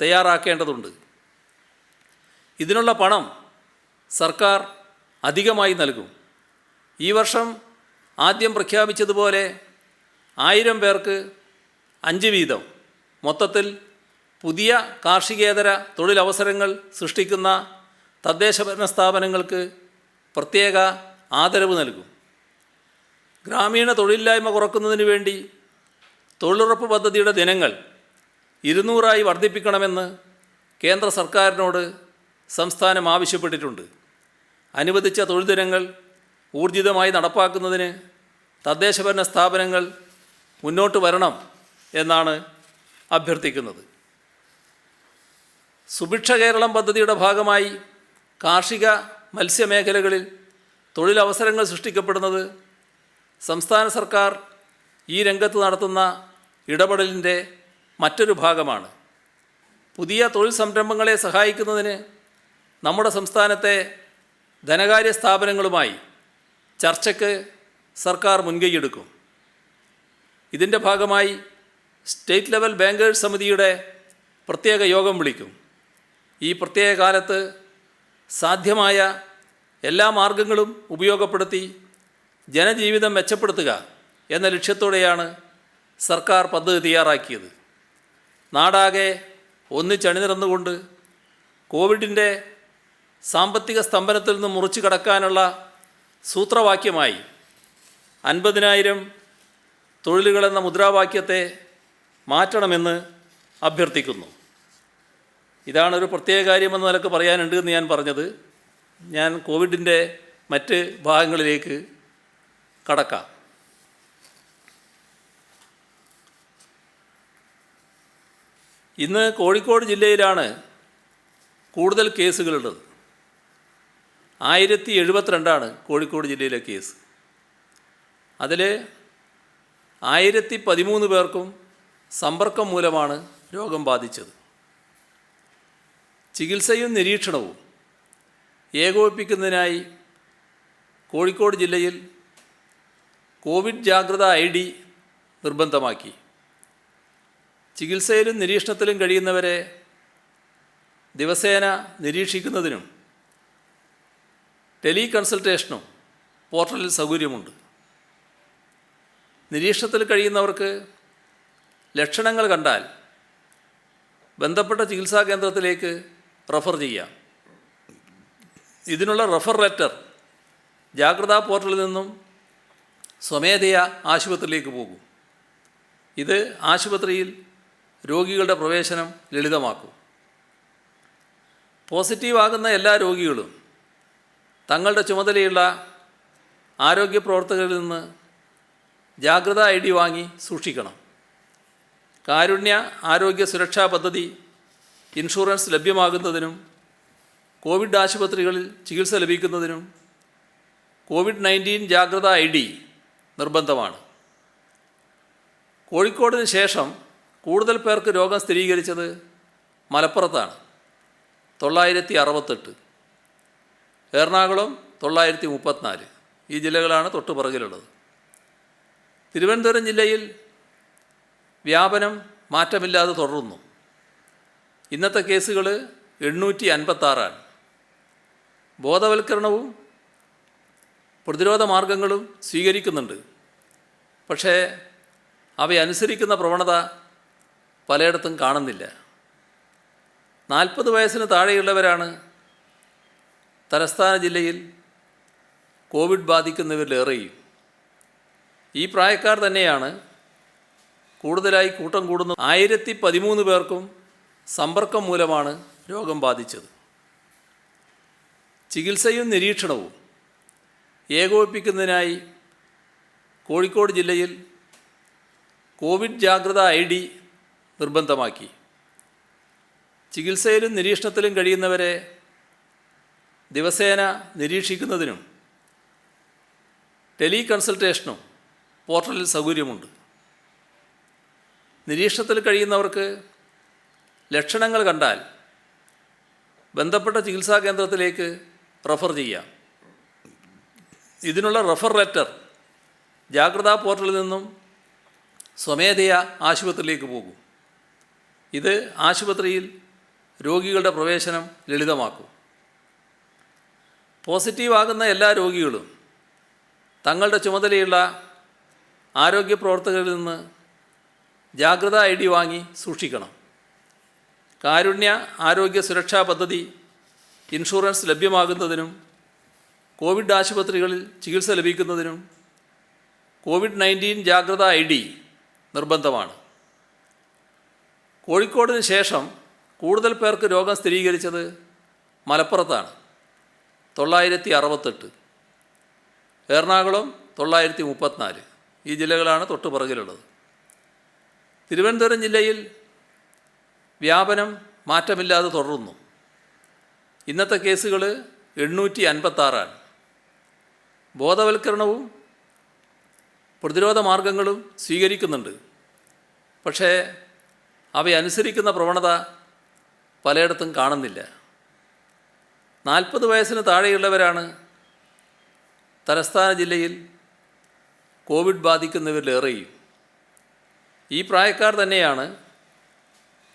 തയ്യാറാക്കേണ്ടതുണ്ട്. ഇതിനുള്ള പണം സർക്കാർ അധികമായി നൽകും. ഈ വർഷം ആദ്യം പ്രഖ്യാപിച്ചതുപോലെ 1000 പേർക്ക് 5 വീതം മൊത്തത്തിൽ പുതിയ കാർഷികേതര തൊഴിലവസരങ്ങൾ സൃഷ്ടിക്കുന്ന തദ്ദേശഭരണ സ്ഥാപനങ്ങൾക്ക് പ്രത്യേക ആദരവ് നൽകും. ഗ്രാമീണ തൊഴിലില്ലായ്മ കുറക്കുന്നതിന് വേണ്ടി തൊഴിലുറപ്പ് പദ്ധതിയുടെ ദിനങ്ങൾ 200 വർദ്ധിപ്പിക്കണമെന്ന് കേന്ദ്ര സർക്കാരിനോട് സംസ്ഥാനം ആവശ്യപ്പെട്ടിട്ടുണ്ട്. അനുവദിച്ച തൊഴിൽ ദിനങ്ങൾ ഊർജിതമായി നടപ്പാക്കുന്നതിന് തദ്ദേശഭരണ സ്ഥാപനങ്ങൾ മുന്നോട്ട് വരണം എന്നാണ് അഭ്യർത്ഥിക്കുന്നത്. സുഭിക്ഷ കേരളം പദ്ധതിയുടെ ഭാഗമായി കാർഷിക മത്സ്യമേഖലകളിൽ തൊഴിലവസരങ്ങൾ സൃഷ്ടിക്കപ്പെടുന്നത് സംസ്ഥാന സർക്കാർ ഈ രംഗത്ത് നടത്തുന്ന ഇടപെടലിൻ്റെ മറ്റൊരു ഭാഗമാണ്. പുതിയ തൊഴിൽ സംരംഭങ്ങളെ സഹായിക്കുന്നതിന് നമ്മുടെ സംസ്ഥാനത്തെ ധനകാര്യ സ്ഥാപനങ്ങളുമായി ചർച്ചയ്ക്ക് സർക്കാർ മുൻകൈയെടുക്കും. ഇതിൻ്റെ ഭാഗമായി സ്റ്റേറ്റ് ലെവൽ ബാങ്കേഴ്സ് സമിതിയുടെ പ്രത്യേക യോഗം വിളിക്കും. ഈ പ്രത്യേക കാലത്ത് സാധ്യമായ എല്ലാ മാർഗങ്ങളും ഉപയോഗപ്പെടുത്തി ജനജീവിതം മെച്ചപ്പെടുത്തുക എന്ന ലക്ഷ്യത്തോടെയാണ് സർക്കാർ പദ്ധതി തയ്യാറാക്കിയത്. നാടാകെ ഒന്നിച്ചണിനിരന്നുകൊണ്ട് കോവിഡിൻ്റെ സാമ്പത്തിക സ്തംഭനത്തിൽ നിന്ന് മുറിച്ചു കടക്കാനുള്ള സൂത്രവാക്യമായി 50,000 തൊഴിലുകളെന്ന മുദ്രാവാക്യത്തെ മാറ്റണമെന്ന് അഭ്യർത്ഥിക്കുന്നു. ഇതാണൊരു പ്രത്യേക കാര്യമെന്ന നിലക്ക് പറയാനുണ്ട് എന്ന് ഞാൻ പറഞ്ഞത്. ഞാൻ കോവിഡിൻ്റെ മറ്റ് ഭാഗങ്ങളിലേക്ക് കടക്കാം. ഇന്ന് കോഴിക്കോട് ജില്ലയിലാണ് കൂടുതൽ കേസുകളുള്ളത്. 1072 കോഴിക്കോട് ജില്ലയിലെ കേസ്. അതിൽ 1013 പേർക്കും സമ്പർക്കം മൂലമാണ് രോഗം ബാധിച്ചത്. ചികിത്സയും നിരീക്ഷണവും ഏകോപിപ്പിക്കുന്നതിനായി കോഴിക്കോട് ജില്ലയിൽ കോവിഡ് ജാഗ്രത ID നിർബന്ധമാക്കി. ചികിത്സയിലും നിരീക്ഷണത്തിലും കഴിയുന്നവരെ ദിവസേന നിരീക്ഷിക്കുന്നതിനും ടെലി കൺസൾട്ടേഷനും പോർട്ടലിൽ സൗകര്യമുണ്ട്. നിരീക്ഷണത്തിൽ കഴിയുന്നവർക്ക് ലക്ഷണങ്ങൾ കണ്ടാൽ ബന്ധപ്പെട്ട ചികിത്സാ കേന്ദ്രത്തിലേക്ക് റഫർ ചെയ്യാം. ഇതിനുള്ള റഫർ ലെറ്റർ ജാഗ്രതാ പോർട്ടലിൽ നിന്നും സ്വമേധയാ ആശുപത്രിയിലേക്ക് പോകും. ഇത് ആശുപത്രിയിൽ രോഗികളുടെ പ്രവേശനം ലളിതമാക്കും. പോസിറ്റീവാകുന്ന എല്ലാ രോഗികളും തങ്ങളുടെ ചുമതലയുള്ള ആരോഗ്യ പ്രവർത്തകരിൽ നിന്ന് ജാഗ്രതാ ID വാങ്ങി സൂക്ഷിക്കണം. കാരുണ്യ ആരോഗ്യ സുരക്ഷാ പദ്ധതി ഇൻഷുറൻസ് ലഭ്യമാകുന്നതിനും കോവിഡ് ആശുപത്രികളിൽ ചികിത്സ ലഭിക്കുന്നതിനും COVID-19 ജാഗ്രതാ ID നിർബന്ധമാണ്. കോഴിക്കോടിന് ശേഷം കൂടുതൽ പേർക്ക് രോഗം സ്ഥിരീകരിച്ചത് മലപ്പുറത്താണ്, 968. എറണാകുളം 934. ഈ ജില്ലകളാണ് തൊട്ടു പുറകിലുള്ളത്. തിരുവനന്തപുരം ജില്ലയിൽ വ്യാപനം മാറ്റമില്ലാതെ തുടരുന്നു. ഇന്നത്തെ കേസുകൾ 856. ബോധവൽക്കരണവും പ്രതിരോധ മാർഗങ്ങളും സ്വീകരിക്കുന്നുണ്ട്. പക്ഷേ അവയനുസരിക്കുന്ന പ്രവണത പലയിടത്തും കാണുന്നില്ല. 40 വയസ്സിന് താഴെയുള്ളവരാണ് തലസ്ഥാന ജില്ലയിൽ കോവിഡ് ബാധിക്കുന്നവരിലേറെയും. ഈ പ്രായക്കാർ തന്നെയാണ് കൂടുതലായി കൂട്ടം കൂടുന്നു. 1013 പേർക്കും സമ്പർക്കം മൂലമാണ് രോഗം ബാധിച്ചത്. ചികിത്സയും നിരീക്ഷണവും ഏകോപിപ്പിക്കുന്നതിനായി കോഴിക്കോട് ജില്ലയിൽ കോവിഡ് ജാഗ്രത ID നിർബന്ധമാക്കി. ചികിത്സയിലും നിരീക്ഷണത്തിലും കഴിയുന്നവരെ ദിവസേന നിരീക്ഷിക്കുന്നതിനും ടെലി കൺസൾട്ടേഷനും പോർട്ടലിൽ സൗകര്യമുണ്ട്. നിരീക്ഷണത്തിൽ കഴിയുന്നവർക്ക് ലക്ഷണങ്ങൾ കണ്ടാൽ ബന്ധപ്പെട്ട ചികിത്സാ കേന്ദ്രത്തിലേക്ക് റഫർ ചെയ്യാം. ഇതിനുള്ള റഫർ ലെറ്റർ ജാഗ്രതാ പോർട്ടലിൽ നിന്നും സ്വമേധയാ ആശുപത്രിയിലേക്ക് പോകും. ഇത് ആശുപത്രിയിൽ രോഗികളുടെ പ്രവേശനം ലളിതമാക്കും. പോസിറ്റീവാകുന്ന എല്ലാ രോഗികളും തങ്ങളുടെ ചുമതലയുള്ള ആരോഗ്യ പ്രവർത്തകരിൽ നിന്ന് ജാഗ്രതാ ID വാങ്ങി സൂക്ഷിക്കണം. കാരുണ്യ ആരോഗ്യ സുരക്ഷാ പദ്ധതി ഇൻഷുറൻസ് ലഭ്യമാകുന്നതിനും കോവിഡ് ആശുപത്രികളിൽ ചികിത്സ ലഭിക്കുന്നതിനും COVID-19 ജാഗ്രതാ ID നിർബന്ധമാണ്. കോഴിക്കോടിന് ശേഷം കൂടുതൽ പേർക്ക് രോഗം സ്ഥിരീകരിച്ചത് മലപ്പുറത്താണ്, 968. എറണാകുളം 934. ഈ ജില്ലകളാണ് തൊട്ടു പുറകിലുള്ളത്. തിരുവനന്തപുരം ജില്ലയിൽ വ്യാപനം മാറ്റമില്ലാതെ തുടരുന്നു. ഇന്നത്തെ കേസുകൾ 856. ബോധവൽക്കരണവും പ്രതിരോധ മാർഗങ്ങളും സ്വീകരിക്കുന്നുണ്ട്. പക്ഷേ അവയനുസരിക്കുന്ന പ്രവണത പലയിടത്തും കാണുന്നില്ല. 40 വയസ്സിന് താഴെയുള്ളവരാണ് തലസ്ഥാന ജില്ലയിൽ കോവിഡ് ബാധിക്കുന്നവരിലേറെയും. ഈ പ്രായക്കാർ തന്നെയാണ്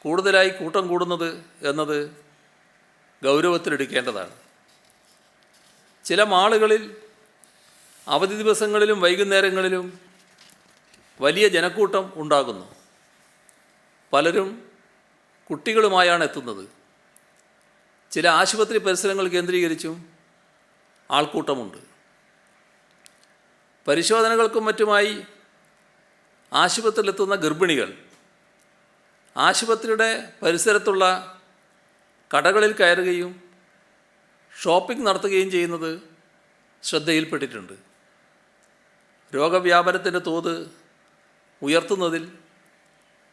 കൂടുതലായി കൂട്ടം കൂടുന്നത് എന്നത് ഗൗരവത്തിലെടുക്കേണ്ടതാണ്. ചില മാളുകളിൽ അവധി ദിവസങ്ങളിലും വൈകുന്നേരങ്ങളിലും വലിയ ജനക്കൂട്ടം ഉണ്ടാകുന്നു. പലരും കുട്ടികളുമായാണ് എത്തുന്നത്. ചില ആശുപത്രി പരിസരങ്ങൾ കേന്ദ്രീകരിച്ചും ആൾക്കൂട്ടമുണ്ട്. പരിശോധനകൾക്കും മറ്റുമായി ആശുപത്രിയിലെത്തുന്ന ഗർഭിണികൾ ആശുപത്രിയുടെ പരിസരത്തുള്ള കടകളിൽ കയറുകയും ഷോപ്പിംഗ് നടത്തുകയും ചെയ്യുന്നത് ശ്രദ്ധയിൽപ്പെട്ടിട്ടുണ്ട്. രോഗവ്യാപനത്തിൻ്റെ തോത് ഉയർത്തുന്നതിൽ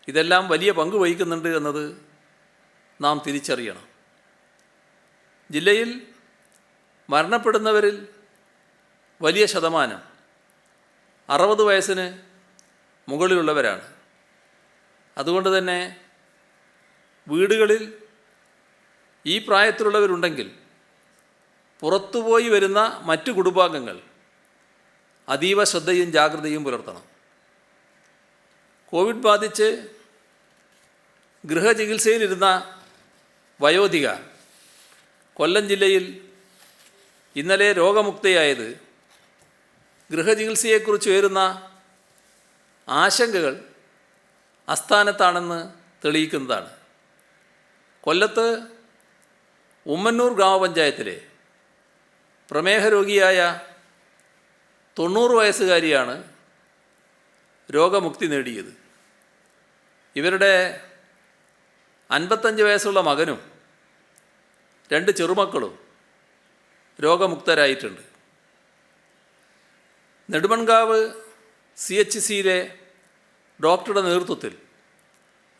ഇതെല്ലാം വലിയ പങ്ക് വഹിക്കുന്നുണ്ട് എന്നത് നാം തിരിച്ചറിയണം. ജില്ലയിൽ മരണപ്പെടുന്നവരിൽ വലിയ ശതമാനം 60 വയസ്സിന് മുകളിലുള്ളവരാണ്. അതുകൊണ്ട് തന്നെ വീടുകളിൽ ഈ പ്രായത്തിലുള്ളവരുണ്ടെങ്കിൽ പുറത്തുപോയി വരുന്ന മറ്റു കുടുംബാംഗങ്ങൾ അതീവ ശ്രദ്ധയും ജാഗ്രതയും പുലർത്തണം. കോവിഡ് ബാധിച്ച് ഗൃഹചികിത്സയിലിരുന്ന വയോധിക കൊല്ലം ജില്ലയിൽ ഇന്നലെ രോഗമുക്തയായത് ഗൃഹചികിത്സയെക്കുറിച്ച് ഉയരുന്ന ആശങ്കകൾ അസ്ഥാനത്താണെന്ന് തെളിയിക്കുന്നതാണ്. കൊല്ലത്ത് ഉമ്മന്നൂർ ഗ്രാമപഞ്ചായത്തിലെ പ്രമേഹ രോഗിയായ 90 വയസ്സുകാരിയാണ് രോഗമുക്തി നേടിയത്. ഇവരുടെ 55 വയസ്സുള്ള മകനും 2 ചെറുമക്കളും രോഗമുക്തരായിട്ടുണ്ട്. നെടുമൺകാവ് CHCയിലെ ഡോക്ടറുടെ നേതൃത്വത്തിൽ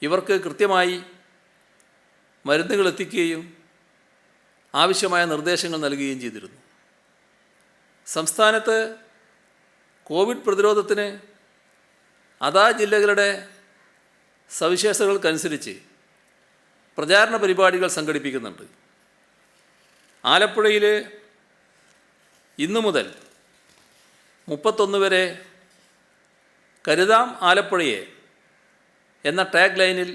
ഇവർക്ക് കൃത്യമായി മരുന്നുകൾ എത്തിക്കുകയും ആവശ്യമായ നിർദ്ദേശങ്ങൾ നൽകുകയും ചെയ്തിരുന്നു. സംസ്ഥാനത്ത് കോവിഡ് പ്രതിരോധത്തിന് അതാ ജില്ലകളുടെ സവിശേഷതകൾക്കനുസരിച്ച് പ്രചാരണ പരിപാടികൾ സംഘടിപ്പിക്കുന്നുണ്ട്. ആലപ്പുഴയിൽ ഇന്നു മുതൽ 31 വരെ കരുതാം ആലപ്പുഴയെ എന്ന ടാഗ് ലൈനിൽ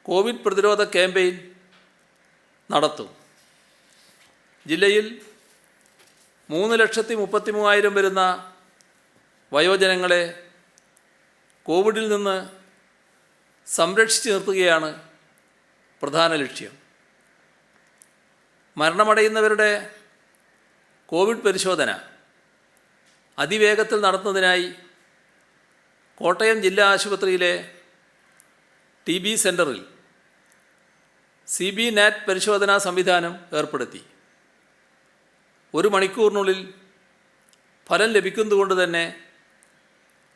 കോവിഡ് പ്രതിരോധ ക്യാമ്പയിൻ നടത്തും. ജില്ലയിൽ 3,33,000 വരുന്ന വയോജനങ്ങളെ കോവിഡിൽ നിന്ന് സംരക്ഷിച്ചു നിർത്തുകയാണ് പ്രധാന ലക്ഷ്യം. മരണമടയുന്നവരുടെ കോവിഡ് പരിശോധന അതിവേഗത്തിൽ നടത്തുന്നതിനായി കോട്ടയം ജില്ലാ ആശുപത്രിയിലെ TB സെൻ്ററിൽ CB NAT പരിശോധനാ സംവിധാനം ഏർപ്പെടുത്തി. 1 മണിക്കൂറിനുള്ളിൽ ഫലം ലഭിക്കുന്നതുകൊണ്ട് തന്നെ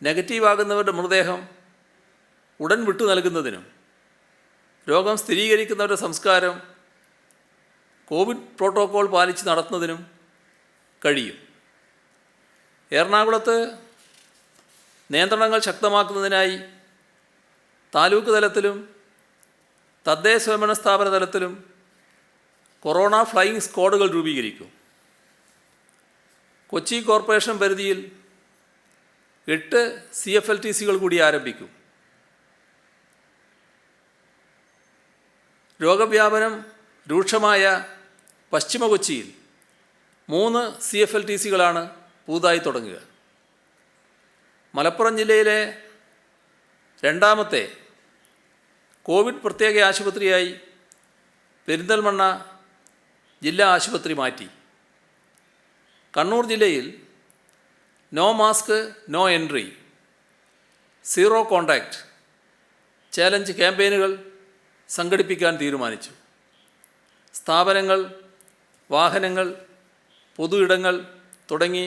നെഗറ്റീവാകുന്നവരുടെ മൃതദേഹം ഉടൻ വിട്ടു നൽകുന്നതിനും രോഗം സ്ഥിരീകരിക്കുന്നവരുടെ സംസ്കാരം കോവിഡ് പ്രോട്ടോക്കോൾ പാലിച്ച് നടത്തുന്നതിനും കഴിയും. എറണാകുളത്ത് നിയന്ത്രണങ്ങൾ ശക്തമാക്കുന്നതിനായി താലൂക്ക് തലത്തിലും തദ്ദേശ സ്വയംഭരണ സ്ഥാപന തലത്തിലും കൊറോണ ഫ്ലൈയിങ് സ്ക്വാഡുകൾ രൂപീകരിക്കും. കൊച്ചി കോർപ്പറേഷൻ പരിധിയിൽ 8 CFLTCകൾ കൂടി ആരംഭിക്കും. രോഗവ്യാപനം രൂക്ഷമായ പശ്ചിമ കൊച്ചിയിൽ 3 CFLTCകളാണ് പുതുതായി തുടങ്ങുക. മലപ്പുറം ജില്ലയിലെ രണ്ടാമത്തെ കോവിഡ് പ്രത്യേക ആശുപത്രിയായി പെരിന്തൽമണ്ണ ജില്ലാ ആശുപത്രി മാറ്റി. കണ്ണൂർ ജില്ലയിൽ no mask no entry, zero contact challenge ക്യാമ്പയിനുകൾ സംഘടിപ്പിക്കാൻ തീരുമാനിച്ചു. സ്ഥാപനങ്ങൾ, വാഹനങ്ങൾ, പൊതു ഇടങ്ങൾ തുടങ്ങി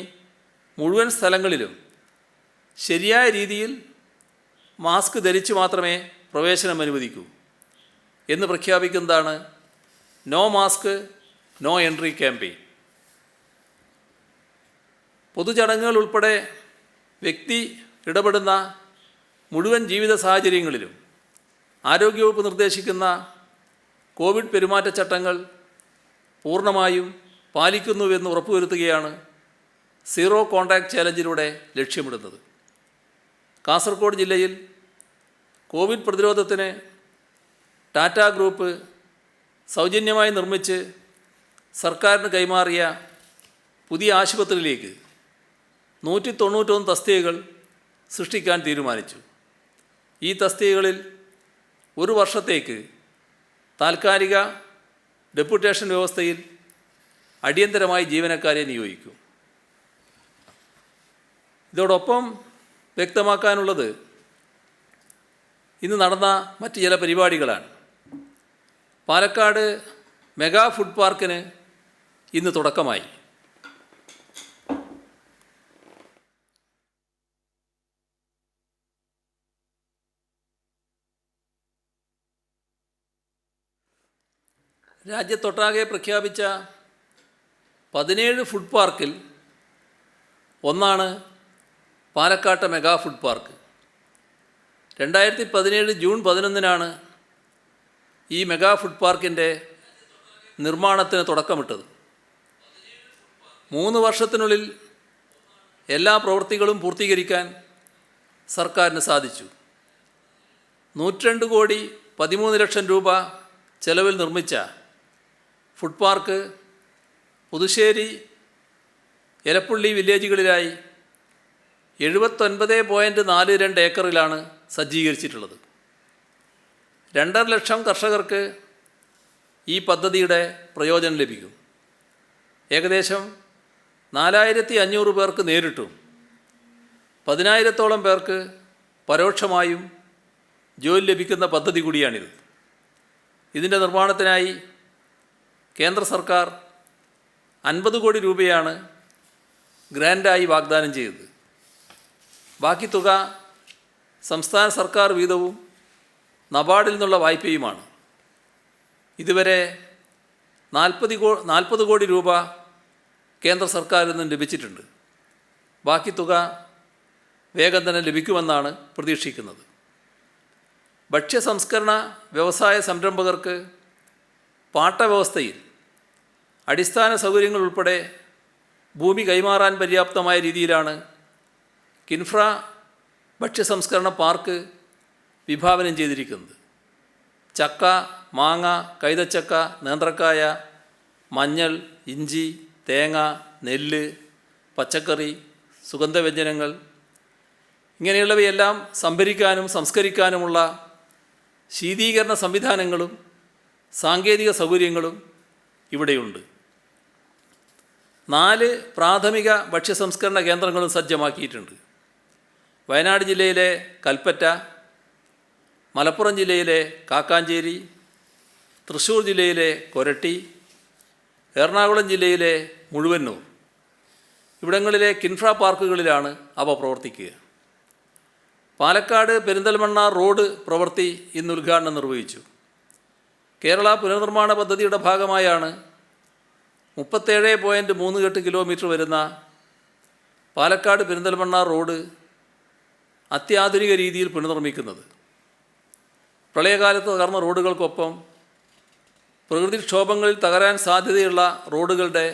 മുഴുവൻ സ്ഥലങ്ങളിലും ശരിയായ രീതിയിൽ മാസ്ക് ധരിച്ചു മാത്രമേ പ്രവേശനം അനുവദിക്കൂ എന്ന് പ്രഖ്യാപിക്കുന്നതാണ് no mask no entry campaign. പൊതുചടങ്ങുകൾ ഉൾപ്പെടെ വ്യക്തി ഇടപെടുന്ന മുഴുവൻ ജീവിത സാഹചര്യങ്ങളിലും ആരോഗ്യവകുപ്പ് നിർദ്ദേശിക്കുന്ന കോവിഡ് പെരുമാറ്റച്ചട്ടങ്ങൾ പൂർണ്ണമായും പാലിക്കുന്നുവെന്ന് ഉറപ്പുവരുത്തുകയാണ് സീറോ കോണ്ടാക്റ്റ് ചാലഞ്ചിലൂടെ ലക്ഷ്യമിടുന്നത്. കാസർഗോഡ് ജില്ലയിൽ കോവിഡ് പ്രതിരോധത്തിന് ടാറ്റ ഗ്രൂപ്പ് സൗജന്യമായി നിർമ്മിച്ച് സർക്കാരിന് കൈമാറിയ പുതിയ ആശുപത്രിയിലേക്ക് 191 തസ്തികകൾ സൃഷ്ടിക്കാൻ തീരുമാനിച്ചു. ഈ തസ്തികകളിൽ 1 വർഷത്തേക്ക് താൽക്കാലിക ഡെപ്യൂട്ടേഷൻ വ്യവസ്ഥയിൽ അടിയന്തരമായി ജീവനക്കാരെ നിയോഗിക്കും. ഇതോടൊപ്പം വ്യക്തമാക്കാനുള്ളത് ഇന്ന് നടന്ന മറ്റ് ചില പരിപാടികളാണ്. പാലക്കാട് മെഗാ ഫുഡ് പാർക്കിന് ഇന്ന് തുടക്കമായി. രാജ്യത്തൊട്ടാകെ പ്രഖ്യാപിച്ച 17 ഫുഡ് പാർക്കിൽ ഒന്നാണ് പാലക്കാട്ടെ മെഗാ ഫുഡ് പാർക്ക്. 2017 ജൂൺ 11 ഈ മെഗാ ഫുഡ് പാർക്കിൻ്റെ നിർമ്മാണത്തിന് തുടക്കമിട്ടത്. 3 വർഷത്തിനുള്ളിൽ എല്ലാ പ്രവൃത്തികളും പൂർത്തീകരിക്കാൻ സർക്കാരിന് സാധിച്ചു. 102 കോടി 13 ലക്ഷം രൂപ ചെലവിൽ നിർമ്മിച്ച ഫുഡ് പാർക്ക് പുതുശ്ശേരി, എലപ്പുള്ളി വില്ലേജുകളിലായി 79.42 ഏക്കറിലാണ് സജ്ജീകരിച്ചിട്ടുള്ളത്. 2.5 ലക്ഷം കർഷകർക്ക് ഈ പദ്ധതിയുടെ പ്രയോജനം ലഭിക്കും. ഏകദേശം 4500 പേർക്ക് നേരിട്ടും 10,000-ഓളം പേർക്ക് പരോക്ഷമായും ജോലി ലഭിക്കുന്ന പദ്ധതി കൂടിയാണിത്. ഇതിൻ്റെ നിർമ്മാണത്തിനായി കേന്ദ്ര സർക്കാർ 50 കോടി രൂപയാണ് ഗ്രാൻഡായി വാഗ്ദാനം ചെയ്തത്. ബാക്കി തുക സംസ്ഥാന സർക്കാർ വീതവും നബാർഡിൽ നിന്നുള്ള വായ്പയുമാണ്. ഇതുവരെ 40 കോടി രൂപ കേന്ദ്ര സർക്കാരിൽ നിന്നും ലഭിച്ചിട്ടുണ്ട്. ബാക്കി തുക വേഗം തന്നെ ലഭിക്കുമെന്നാണ് പ്രതീക്ഷിക്കുന്നത്. ഭക്ഷ്യ സംസ്കരണ വ്യവസായ സംരംഭകർക്ക് പാട്ടവ്യവസ്ഥയിൽ അടിസ്ഥാന സൗകര്യങ്ങൾ ഉൾപ്പെടെ ഭൂമി കൈമാറാൻ പര്യാപ്തമായ രീതിയിലാണ് കിൻഫ്ര ഭക്ഷ്യ സംസ്കരണ പാർക്ക് വിഭാവനം ചെയ്തിരിക്കുന്നത്. ചക്ക, മാങ്ങ, കൈതച്ചക്ക, നേന്ത്രക്കായ, മഞ്ഞൾ, ഇഞ്ചി, തേങ്ങ, നെല്ല്, പച്ചക്കറി, സുഗന്ധവ്യഞ്ജനങ്ങൾ ഇങ്ങനെയുള്ളവയെല്ലാം സംഭരിക്കാനും സംസ്കരിക്കാനുമുള്ള ശീതീകരണ സംവിധാനങ്ങളും സാങ്കേതിക സൗകര്യങ്ങളും ഇവിടെയുണ്ട്. 4 പ്രാഥമിക ഭക്ഷ്യ സംസ്കരണ കേന്ദ്രങ്ങളും സജ്ജമാക്കിയിട്ടുണ്ട്. വയനാട് ജില്ലയിലെ കൽപ്പറ്റ, മലപ്പുറം ജില്ലയിലെ കാക്കാഞ്ചേരി, തൃശ്ശൂർ ജില്ലയിലെ കൊരട്ടി, എറണാകുളം ജില്ലയിലെ മുഴുവന്നൂർ ഇവിടങ്ങളിലെ കിൻഫ്ര പാർക്കുകളിലാണ് അവ പ്രവർത്തിക്കുക. പാലക്കാട് പെരിന്തൽമണ്ണ റോഡ് പ്രവൃത്തി ഇന്ന് ഉദ്ഘാടനം നിർവഹിച്ചു. കേരള പുനർനിർമ്മാണ പദ്ധതിയുടെ ഭാഗമായാണ് 37.38 കിലോമീറ്റർ വരുന്ന പാലക്കാട് പെരിന്തൽമണ്ണ റോഡ് അത്യാധുനിക രീതിയിൽ പുനർനിർമ്മിക്കുന്നത്. പ്രളയകാലത്ത് തകർന്ന റോഡുകൾക്കൊപ്പം പ്രകൃതിക്ഷോഭങ്ങളിൽ തകരാൻ സാധ്യതയുള്ള റോഡുകളുടെ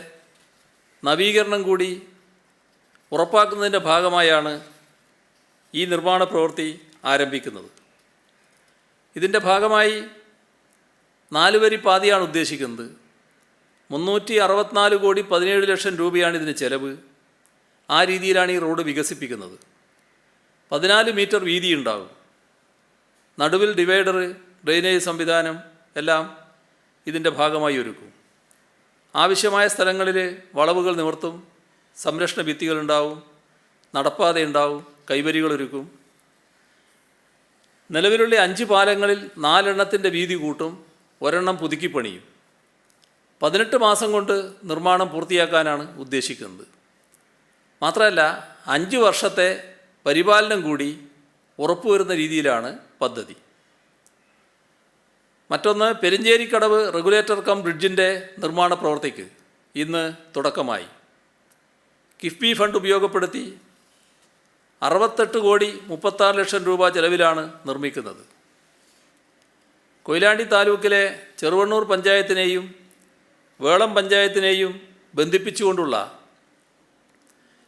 നവീകരണം കൂടി ഉറപ്പാക്കുന്നതിൻ്റെ ഭാഗമായാണ് ഈ നിർമ്മാണ പ്രവൃത്തി ആരംഭിക്കുന്നത്. ഇതിൻ്റെ ഭാഗമായി 4 വരി പാതയാണ് ഉദ്ദേശിക്കുന്നത്. 364 കോടി 17 ലക്ഷം രൂപയാണ് ഇതിന് ചെലവ്. ആ രീതിയിലാണ് ഈ റോഡ് വികസിപ്പിക്കുന്നത്. 14 മീറ്റർ വീതിയുണ്ടാകും. നടുവിൽ ഡിവൈഡർ, ഡ്രെയിനേജ് സംവിധാനം എല്ലാം ഇതിൻ്റെ ഭാഗമായി ഒരുക്കും. ആവശ്യമായ സ്ഥലങ്ങളിൽ വളവുകൾ നിവർത്തും, സംരക്ഷണ ഭിത്തികളുണ്ടാവും, നടപ്പാതയുണ്ടാവും, കൈവരികളൊരുക്കും. നിലവിലുള്ള 5 പാലങ്ങളിൽ 4 എണ്ണത്തിൻ്റെ വീതി കൂട്ടും, 1 എണ്ണം പുതുക്കിപ്പണിയും. 18 മാസം കൊണ്ട് നിർമ്മാണം പൂർത്തിയാക്കാനാണ് ഉദ്ദേശിക്കുന്നത്. മാത്രമല്ല 5 വർഷത്തെ പരിപാലനം കൂടി ഉറപ്പുവരുന്ന രീതിയിലാണ് പദ്ധതി. മറ്റൊന്ന്, പെരിഞ്ചേരിക്കടവ് റെഗുലേറ്റർ കം ബ്രിഡ്ജിൻ്റെ നിർമ്മാണ പ്രവൃത്തിക്ക് ഇന്ന് തുടക്കമായി. കിഫ്ബി ഫണ്ട് ഉപയോഗപ്പെടുത്തി 68 കോടി 36 ലക്ഷം രൂപ ചെലവിലാണ് നിർമ്മിക്കുന്നത്. കൊയിലാണ്ടി താലൂക്കിലെ ചെറുവണ്ണൂർ പഞ്ചായത്തിനെയും വേളം പഞ്ചായത്തിനെയും ബന്ധിപ്പിച്ചുകൊണ്ടുള്ള